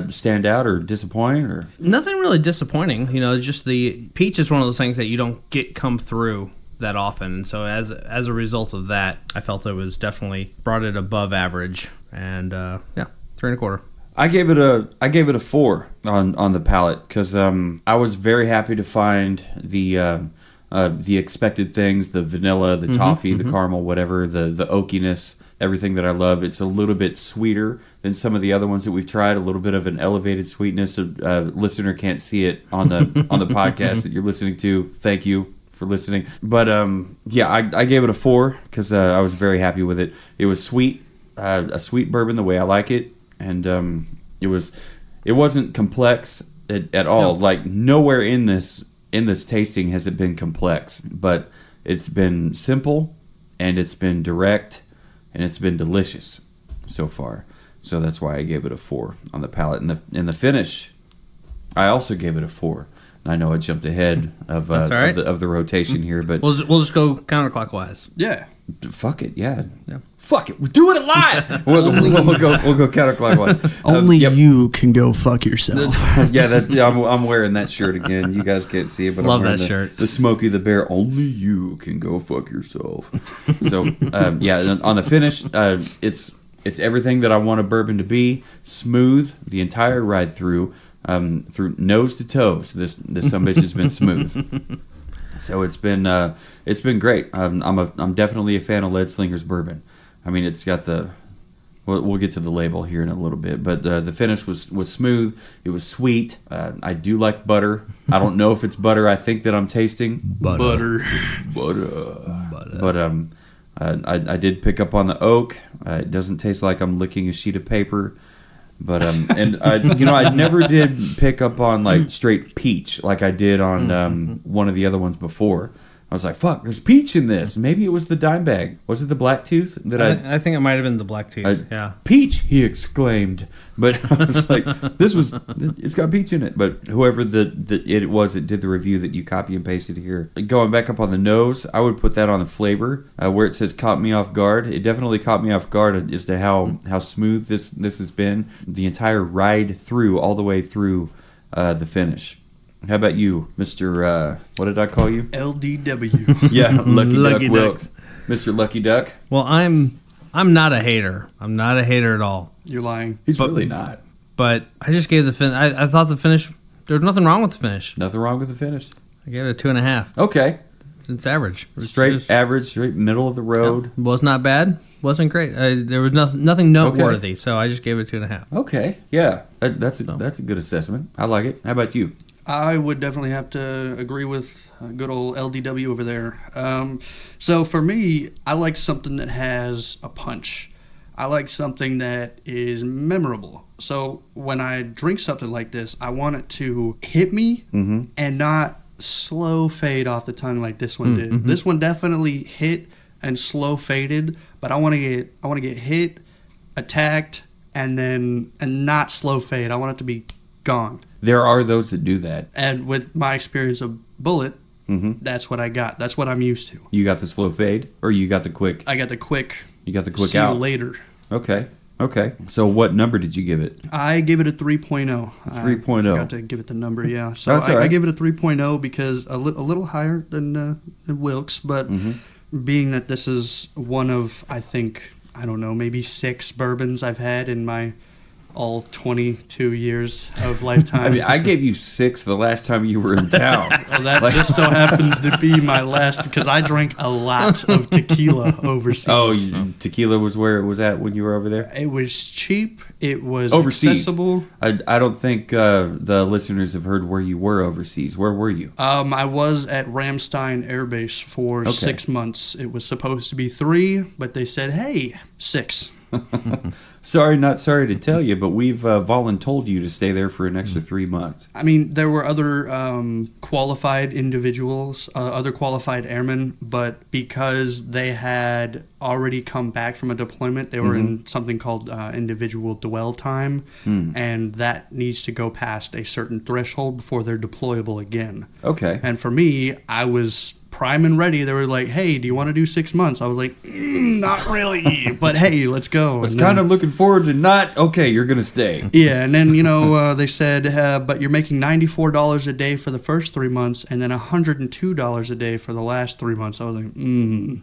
stand out or disappoint? Or nothing really disappointing. Just the peach is one of those things that you don't get come through that often. So as a result of that, I felt it was definitely brought it above average. And 3.25. I gave it a 4 on the palate because I was very happy to find the expected things, the vanilla, the toffee, the caramel, whatever, the oakiness, everything that I love. It's a little bit sweeter than some of the other ones that we've tried. A little bit of an elevated sweetness. Listener can't see it on the podcast that you're listening to. Thank you for listening. But I gave it a 4 because I was very happy with it. It was sweet, a sweet bourbon the way I like it, and it wasn't complex at all. No. Like nowhere in this tasting has it been complex, but it's been simple and it's been direct and it's been delicious so far. So that's why I gave it a 4 on the palate. And the finish, I also gave it a 4. And I know I jumped ahead of the rotation here, but we'll just go counterclockwise. Yeah. Fuck it, yeah. Fuck it, we're doing it live. we'll go counterclockwise. Only you can go fuck yourself. I'm wearing that shirt again. You guys can't see it, but love I'm wearing that shirt. The Smokey the Bear. Only you can go fuck yourself. So on the finish, it's everything that I want a bourbon to be. Smooth the entire ride through nose to toes. This sumbitch has been smooth. So it's been great. I'm definitely a fan of Lead Slinger's bourbon. I mean, it's got we'll get to the label here in a little bit, but the finish was smooth. It was sweet. I do like butter. I don't know if it's butter I think that I'm tasting. Butter. But I did pick up on the oak. It doesn't taste like I'm licking a sheet of paper. But and I never did pick up on like straight peach like I did on one of the other ones before. I was like, "Fuck, there's peach in this." Maybe it was the dime bag. Was it the black tooth? I think it might have been the black tooth. Yeah, peach! He exclaimed. But I was like, it's got peach in it. But whoever it was that did the review that you copy and pasted here, going back up on the nose, I would put that on the flavor where it says "caught me off guard." It definitely caught me off guard as to how smooth this has been the entire ride through, all the way through the finish. How about you, Mr. What did I call you? LDW. Yeah, Lucky Lucky Duck Wilkes. Mr. Lucky Duck. Well, I'm not a hater. I'm not a hater at all. You're lying. He's really not. But I just gave the finish. I thought the finish. There's nothing wrong with the finish. Nothing wrong with the finish. I gave it a 2.5. Okay. It's average. Straight average, straight middle of the road. Yeah, was not bad. Wasn't great. There was nothing noteworthy, so I just gave it 2.5. Okay. Yeah. That's a good assessment. I like it. How about you? I would definitely have to agree with good old LDW over there. So for me, I like something that has a punch. I like something that is memorable. So when I drink something like this, I want it to hit me and not slow fade off the tongue like this one did. This one definitely hit and slow faded, but I want to get hit, attacked, and not slow fade. I want it to be gone. There are those that do that. And with my experience of Bullet, that's what I got. That's what I'm used to. You got the slow fade, or you got the quick? I got the quick. You got the quick see out. You later. Okay. So what number did you give it? I gave it a 3.0. 3.0. I forgot to give it the number, yeah. So That's all right. I gave it a 3.0 because a little higher than Wilkes, but being that this is one of, I think, I don't know, maybe 6 bourbons I've had in my all 22 years of lifetime. I mean, I gave you 6 the last time you were in town. Well, that just so happens to be my last, because I drank a lot of tequila overseas. Oh, tequila was where it was at when you were over there? It was cheap. It was overseas. Accessible. I don't think the listeners have heard where you were overseas. Where were you? I was at Ramstein Air Base for 6 months. It was supposed to be 3, but they said, hey, 6. Not sorry to tell you, but we've voluntold you to stay there for an extra 3 months. I mean, there were other qualified individuals, other qualified airmen, but because they had already come back from a deployment, they were in something called individual dwell time, and that needs to go past a certain threshold before they're deployable again. Okay. And for me, I was prime and ready. They were like, hey, do you want to do 6 months? I was like, not really, but hey, let's go. I was kind of looking forward to not, okay, you're going to stay. Yeah, and then, they said, but you're making $94 a day for the first 3 months and then $102 a day for the last 3 months. I was like,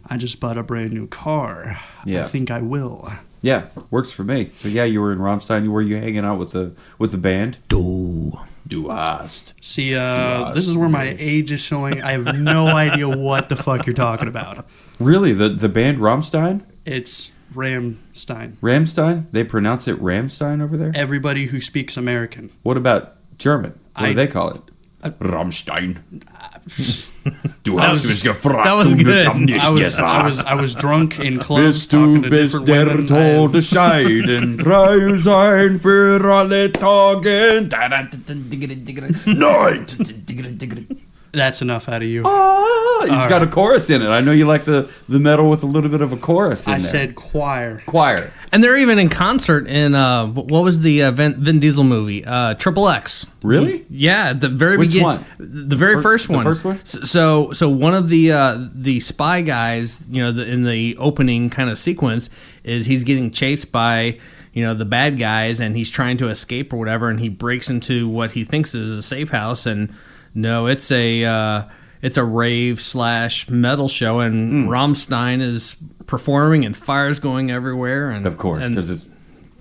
I just bought a brand new car. Yeah. I think I will. Yeah, works for me. So yeah, you were in Rammstein. Were you hanging out with the band? Du hast. See, this is where my age is showing. I have no idea what the fuck you're talking about. Really? The band Rammstein? It's Rammstein. Rammstein? They pronounce it Rammstein over there? Everybody who speaks American. What about German? What do they call it? Rammstein. Du hast mich gefragt. That was good. I was drunk in clubs talking to different women. Tode scheiden, treu sein für alle Tage. Nein! That's enough out of you. It's got a chorus in it. I know you like the metal with a little bit of a chorus in I there. said choir. Choir. And they're even in concert in what was the Vin Diesel movie? Triple X. Really? Yeah, at the very Which beginning. one? The very first one. The first one? So one of the spy guys, in the opening kind of sequence, is he's getting chased by the bad guys, and he's trying to escape or whatever, and he breaks into what he thinks is a safe house, and no, it's a rave / metal show, and Rammstein is performing, and fire's going everywhere, and Of course, because it's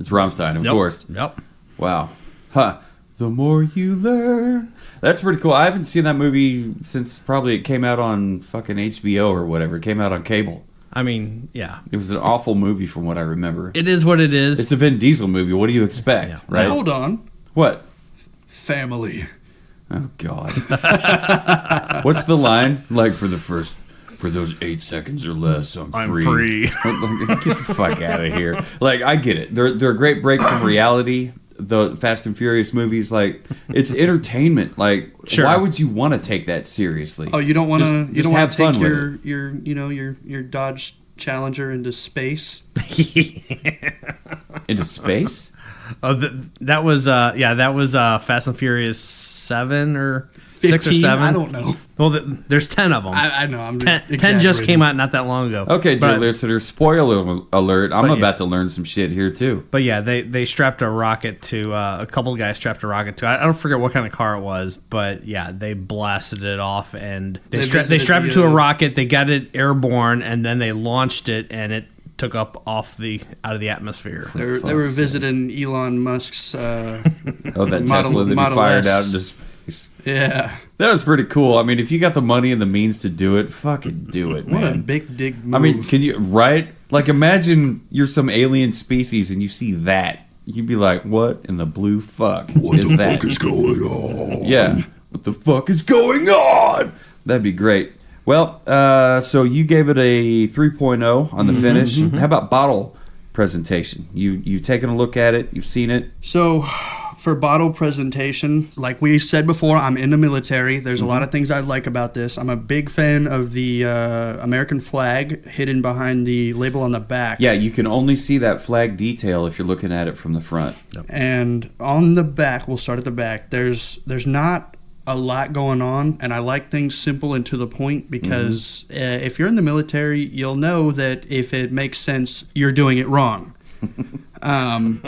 Rammstein, of course. Yep. Wow. Huh. The more you learn. That's pretty cool. I haven't seen that movie since probably it came out on fucking HBO or whatever. It came out on cable. I mean, yeah. It was an awful movie from what I remember. It is what it is. It's a Vin Diesel movie. What do you expect, Yeah. right? Hold on. What? Family. Oh, God. What's the line? Like, for those 8 seconds or less, I'm free. Get the fuck out of here. Like, I get it. They're a great break from reality. The Fast and Furious movies, like, it's entertainment. Like, Sure. why would you want to take that seriously? Oh, you don't want to? You don't want to fun take with your Dodge Challenger into space? Into space? Oh, that was Fast and Furious 7 or 6 or 15? 7. I don't know. Well, there's 10 of them. I know. I'm 10 just exaggerating. came out not that long ago. Okay, dear But- listeners, spoiler alert. I'm But yeah. about to learn some shit here, too. But yeah, they strapped a rocket to a couple of guys strapped a rocket to. I don't forget what kind of car it was, but yeah, they blasted it off, and they strapped visited it to a the, rocket. They got it airborne, and then they launched it, and it took up out of the atmosphere. They were visiting Elon Musk's. Oh, that Model- Tesla that he Model fired S. out into space. Yeah. That was pretty cool. I mean, if you got the money and the means to do it, fucking do it, man. What a big dig move. I mean, can you, right? Like, imagine you're some alien species and you see that. You'd be like, what in the blue fuck What is the that? fuck is going on? Yeah. What the fuck is going on? That'd be great. Well, so you gave it a 3.0 on the finish. How about bottle presentation? You taken a look at it? You've seen it? So, for bottle presentation, like we said before, I'm in the military. There's a lot of things I like about this. I'm a big fan of the American flag hidden behind the label on the back. Yeah, you can only see that flag detail if you're looking at it from the front. And on the back, we'll start at the back. There's not a lot going on, and I like things simple and to the point because if you're in the military, you'll know that if it makes sense, you're doing it wrong.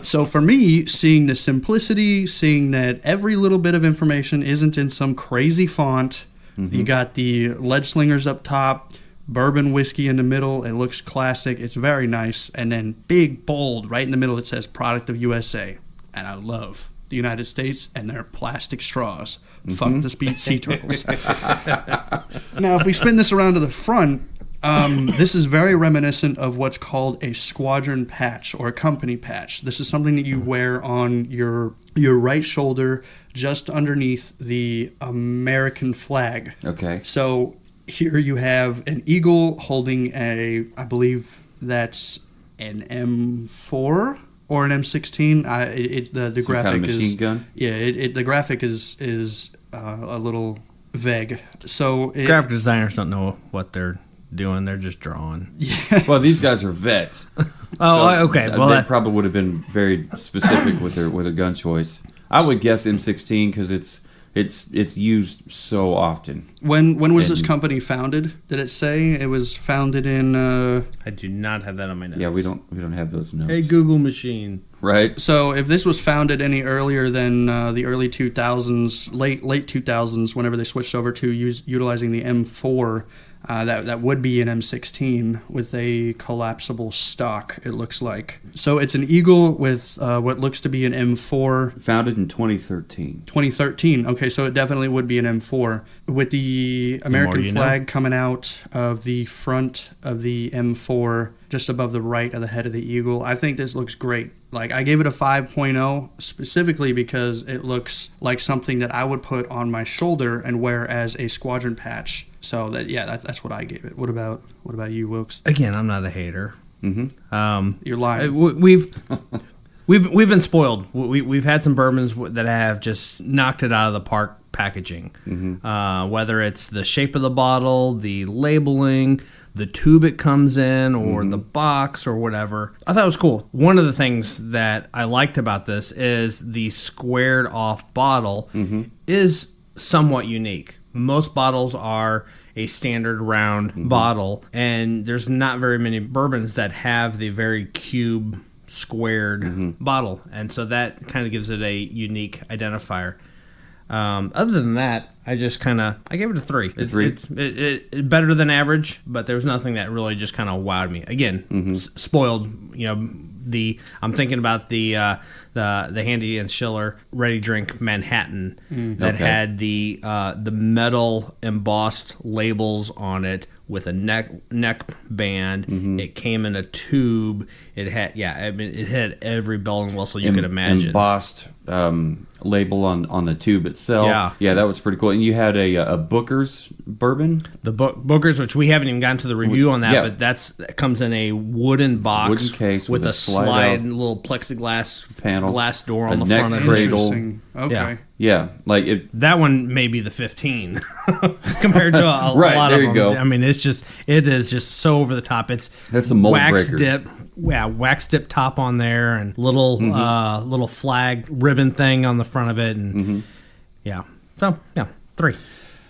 So for me, seeing the simplicity, seeing that every little bit of information isn't in some crazy font, you got the lead slingers up top, bourbon whiskey in the middle, it looks classic, it's very nice, and then big, bold, right in the middle it says product of USA, and I love the United States and their plastic straws. Fuck the sea turtles. Now, if we spin this around to the front, this is very reminiscent of what's called a squadron patch or a company patch. This is something that you wear on your right shoulder just underneath the American flag. Okay. So here you have an eagle holding I believe that's an M4 or an M16. The Some graphic kind of machine is gun? Yeah. The graphic is a little vague. So Graphic designers don't know what they're doing. They're just drawing. Well, these guys are vets. Okay. Well, they that, probably would have been very specific with their gun choice. I would guess M16 because it's It's used so often. When was this company founded? Did it say it was founded in? I do not have that on my notes. Yeah, we don't have those notes. Hey, Google machine. Right. So if this was founded any earlier than the early 2000s, late 2000s, whenever they switched over to utilizing the M4, that would be an M16 with a collapsible stock, it looks like. So it's an Eagle with what looks to be an M4. Founded in 2013. 2013. Okay, so it definitely would be an M4. With the American flag coming out of the front of the M4, just above the right of the head of the Eagle, I think this looks great. Like, I gave it a 5.0 specifically because it looks like something that I would put on my shoulder and wear as a squadron patch. So that's what I gave it. What about you, Wilkes? Again, I'm not a hater. You're lying. We've been spoiled. We've had some bourbons that have just knocked it out of the park packaging. Whether it's the shape of the bottle, the labeling, the tube it comes in, or the box, or whatever. I thought it was cool. One of the things that I liked about this is the squared off bottle is somewhat unique. Most bottles are a standard round bottle, and there's not very many bourbons that have the very cube squared bottle, and so that kind of gives it a unique identifier. Other than that, I just I gave it a 3. It's better than average, but there was nothing that really just kind of wowed me. Again, spoiled. I'm thinking about the Handy and Schiller Ready Drink Manhattan that had the metal embossed labels on it with a neck band. It came in a tube. It had it had every bell and whistle you could imagine. Embossed label on the tube itself. Yeah, that was pretty cool. And you had a Booker's bourbon. The Booker's, which we haven't even gotten to the review on that, but that comes in a wooden box, wooden case with a slide little plexiglass panel, glass door on a the neck front of cradle. Interesting. Okay. Yeah, like it. That one may be the 15 compared to a Right, lot there of you them. go. I mean, it is just so over the top. It's That's the mold wax breaker. dip. Yeah, wax dip top on there, and little flag ribbon thing on the front of it, and so 3.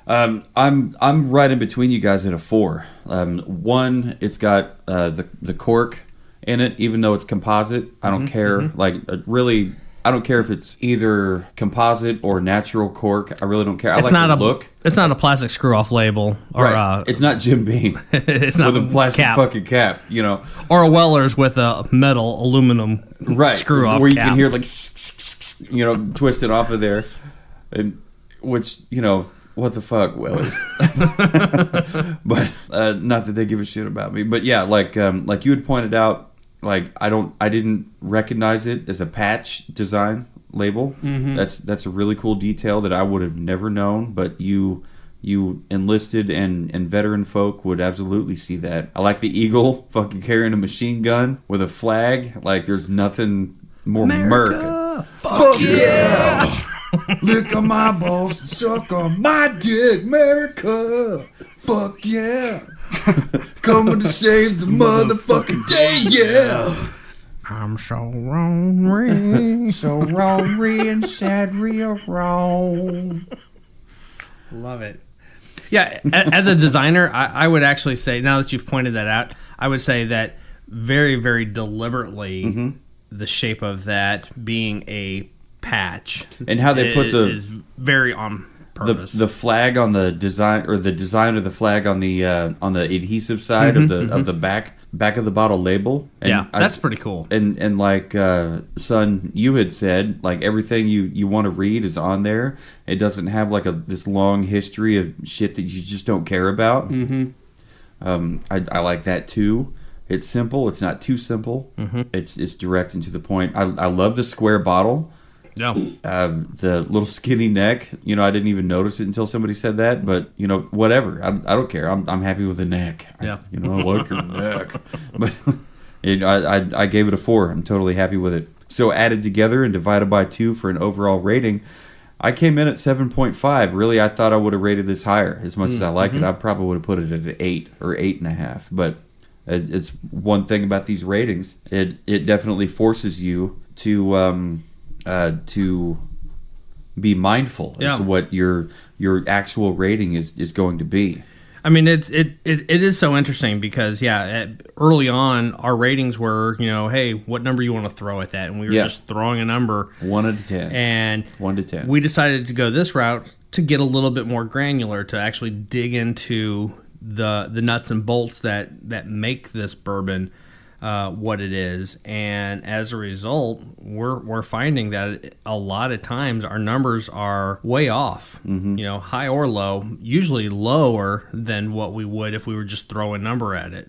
I'm right in between you guys at a 4. One, it's got the cork in it, even though it's composite. I don't care. Like, really, I don't care if it's either composite or natural cork. I really don't care. I like the look. It's not a plastic screw off label, or right. It's not Jim Beam. It's not with a plastic cap. fucking cap. Or a Weller's with a metal aluminum screw off where you cap. can hear like twisted off of there, and which what the fuck, Wellers. But not that they give a shit about me. But yeah, like you had pointed out, like I didn't recognize it as a patch design label. That's a really cool detail that I would have never known, but you enlisted and veteran folk would absolutely see that. I like the Eagle fucking carrying a machine gun with a flag. Like, there's nothing more American. Fuck yeah! Lick on my balls, suck on my dick, America. Fuck yeah! Coming to save the motherfucking day, yeah! I'm so wrong, so wrong, and sad, real wrong. Love it. Yeah, as a designer, I would actually say, now that you've pointed that out, I would say that very, very deliberately, the shape of that being a patch, and how they put is very on purpose. The flag on the design, or the design of the flag on the adhesive side of the back of the bottle label. And that's pretty cool. And like son, you had said, like, everything you want to read is on there. It doesn't have like this long history of shit that you just don't care about. I like that too. It's simple. It's not too simple. It's direct and to the point. I love the square bottle. Yeah. The little skinny neck, I didn't even notice it until somebody said that, but whatever. I don't care. I'm happy with the neck. Yeah. I like your neck. But I gave it a 4. I'm totally happy with it. So added together and divided by 2 for an overall rating, I came in at 7.5. Really, I thought I would have rated this higher. As much as I like it, I probably would have put it at an 8 or 8.5. But it's one thing about these ratings. It definitely forces you to be mindful as to what your actual rating is going to be. I mean, it is so interesting because early on our ratings were, hey, what number you want to throw at that, and we were just throwing a number 1 to 10, and 1 to 10. We decided to go this route to get a little bit more granular, to actually dig into the nuts and bolts that make this bourbon what it is, and as a result, we're finding that a lot of times our numbers are way off. High or low, usually lower than what we would if we were just throwing a number at it.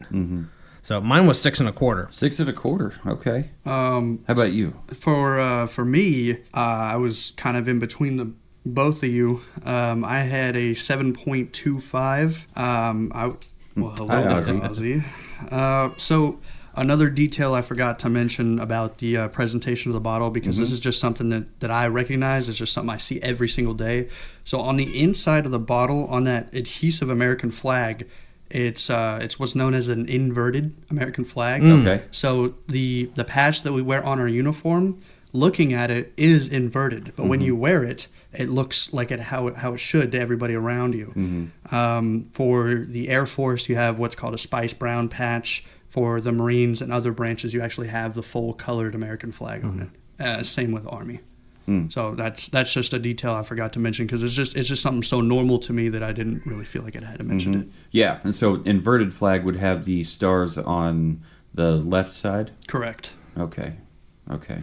So mine was 6 1/4. 6 1/4. Okay. How about you? For me, I was kind of in between the both of you. I had a 7.25. Hello, Ozzy. Ozzy. So another detail I forgot to mention about the presentation of the bottle, because this is just something that I recognize. It's just something I see every single day. So on the inside of the bottle, on that adhesive American flag, it's what's known as an inverted American flag. Okay. So the patch that we wear on our uniform, looking at it, is inverted, but when you wear it, it looks like how it should to everybody around you. For the Air Force, you have what's called a spice brown patch. For the Marines and other branches, you actually have the full colored American flag on it. Same with Army. So that's just a detail I forgot to mention, because it's just something so normal to me that I didn't really feel like I had to mention it. Yeah, and so inverted flag would have the stars on the left side? Correct. Okay. Okay.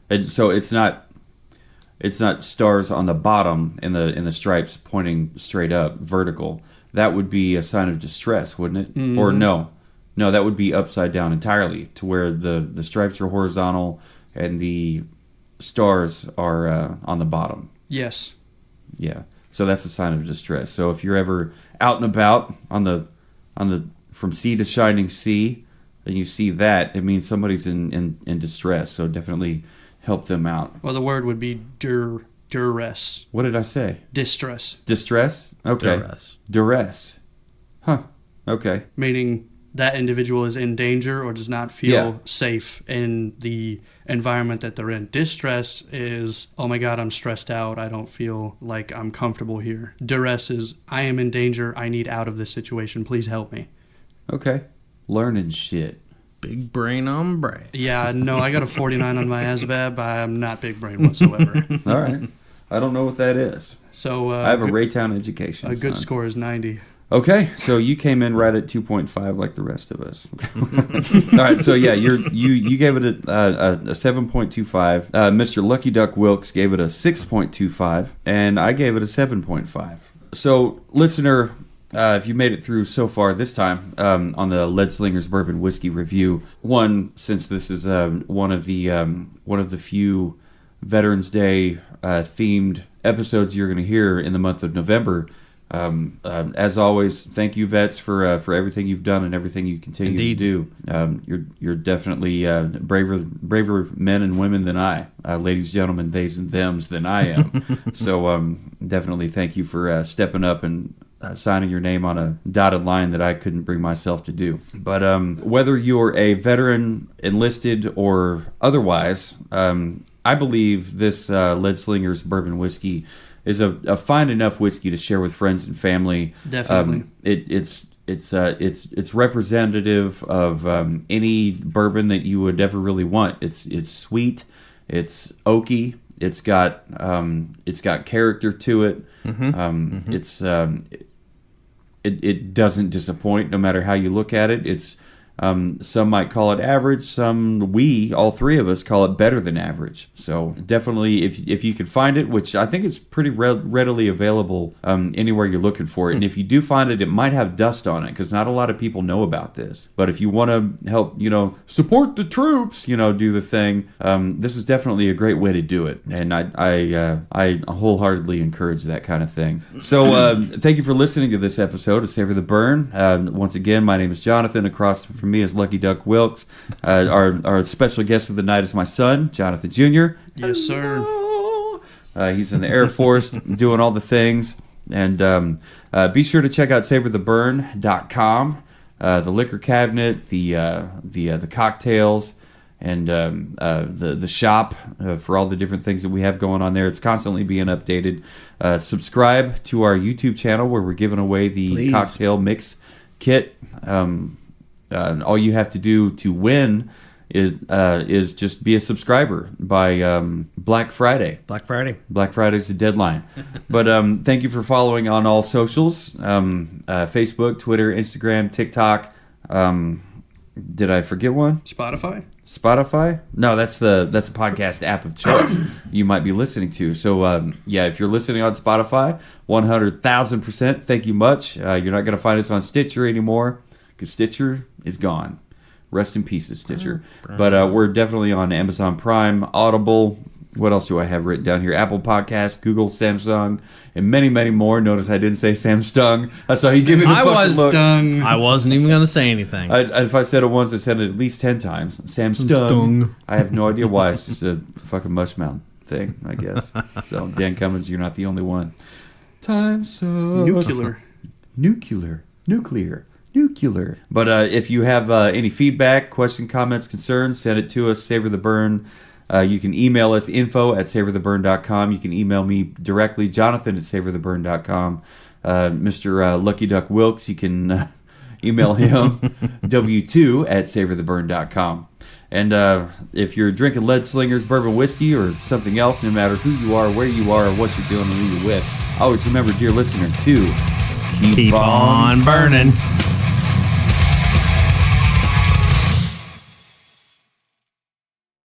And so it's not stars on the bottom in the stripes pointing straight up, vertical. That would be a sign of distress, wouldn't it? Or no, that would be upside down entirely, to where the stripes are horizontal and the stars are on the bottom. Yes. Yeah. So that's a sign of distress. So if you're ever out and about on the from sea to shining sea, and you see that, it means somebody's in distress. So definitely help them out. Well, the word would be duress. What did I say? Distress. Distress? Okay. Duress. Huh. Okay. Meaning that individual is in danger or does not feel safe in the environment that they're in. Distress is, oh my God, I'm stressed out. I don't feel like I'm comfortable here. Duress is, I am in danger. I need out of this situation. Please help me. Okay. Learning shit. Big brain on brain. Yeah, no, I got a 49 on my ASVAB. I'm not big brain whatsoever. All right. I don't know what that is. So I have a Raytown education. A good son. score is 90. Okay, so you came in right at 2.5 like the rest of us. All right, so yeah, you gave it a 7.25. Mr. Lucky Duck Wilkes gave it a 6.25, and I gave it a 7.5. So, listener, if you made it through so far this time on the Lead Slingers Bourbon Whiskey Review, since this is one of the few Veterans Day themed episodes you're going to hear in the month of November. As always, thank you, vets, for everything you've done and everything you continue to do. You're definitely braver men and women than I, ladies and gentlemen, theys and thems than I am. So definitely thank you for stepping up and signing your name on a dotted line that I couldn't bring myself to do. But whether you're a veteran, enlisted, or otherwise, I believe this Lead Slingers Bourbon Whiskey is a fine enough whiskey to share with friends and family. Definitely. It's representative of any bourbon that you would ever really want. It's sweet, it's oaky, it's got character to it. It doesn't disappoint no matter how you look at it. It's some might call it average. All three of us, call it better than average. So definitely, if you could find it, which I think is pretty readily available anywhere you're looking for it. And if you do find it, it might have dust on it, because not a lot of people know about this. But if you want to help, support the troops, do the thing, this is definitely a great way to do it. And I wholeheartedly encourage that kind of thing. So thank you for listening to this episode of Savor the Burn. Once again, my name is Jonathan. Across from me is Lucky Duck Wilkes. Our special guest of the night is my son, Jonathan Jr. Yes, sir. He's in the Air Force doing all the things. And be sure to check out SavorTheBurn.com. The liquor cabinet, the cocktails, and the shop for all the different things that we have going on there. It's constantly being updated. Subscribe to our YouTube channel where we're giving away the cocktail mix kit. All you have to do to win is just be a subscriber by Black Friday. Black Friday. Black Friday's the deadline. But thank you for following on all socials, Facebook, Twitter, Instagram, TikTok. Did I forget one? Spotify? No, that's a podcast app of choice you might be listening to. So, if you're listening on Spotify, 100,000%, thank you much. You're not going to find us on Stitcher anymore because Stitcher is gone. Rest in pieces, Stitcher. But we're definitely on Amazon Prime, Audible. What else do I have written down here? Apple Podcasts, Google, Samsung, and many, many more. Notice I didn't say Samsung. I saw you give me the fucking look. I wasn't even going to say anything. If I said it once, I said it at least 10 times. Samsung. I have no idea why. It's just a fucking mushmouth thing, I guess. So, Dan Cummins, you're not the only one. Time suck. Nuclear. But if you have any feedback, question, comments, concerns, send it to us. Savor the Burn. You can email us info@savortheburn.com. You can email me directly, Jonathan@savortheburn.com. Mr. Lucky Duck Wilkes, you can email him w2@savortheburn.com. And if you're drinking Lead Slingers bourbon whiskey or something else, no matter who you are, where you are, or what you're doing, and who you're with, always remember, dear listener, to keep on burning.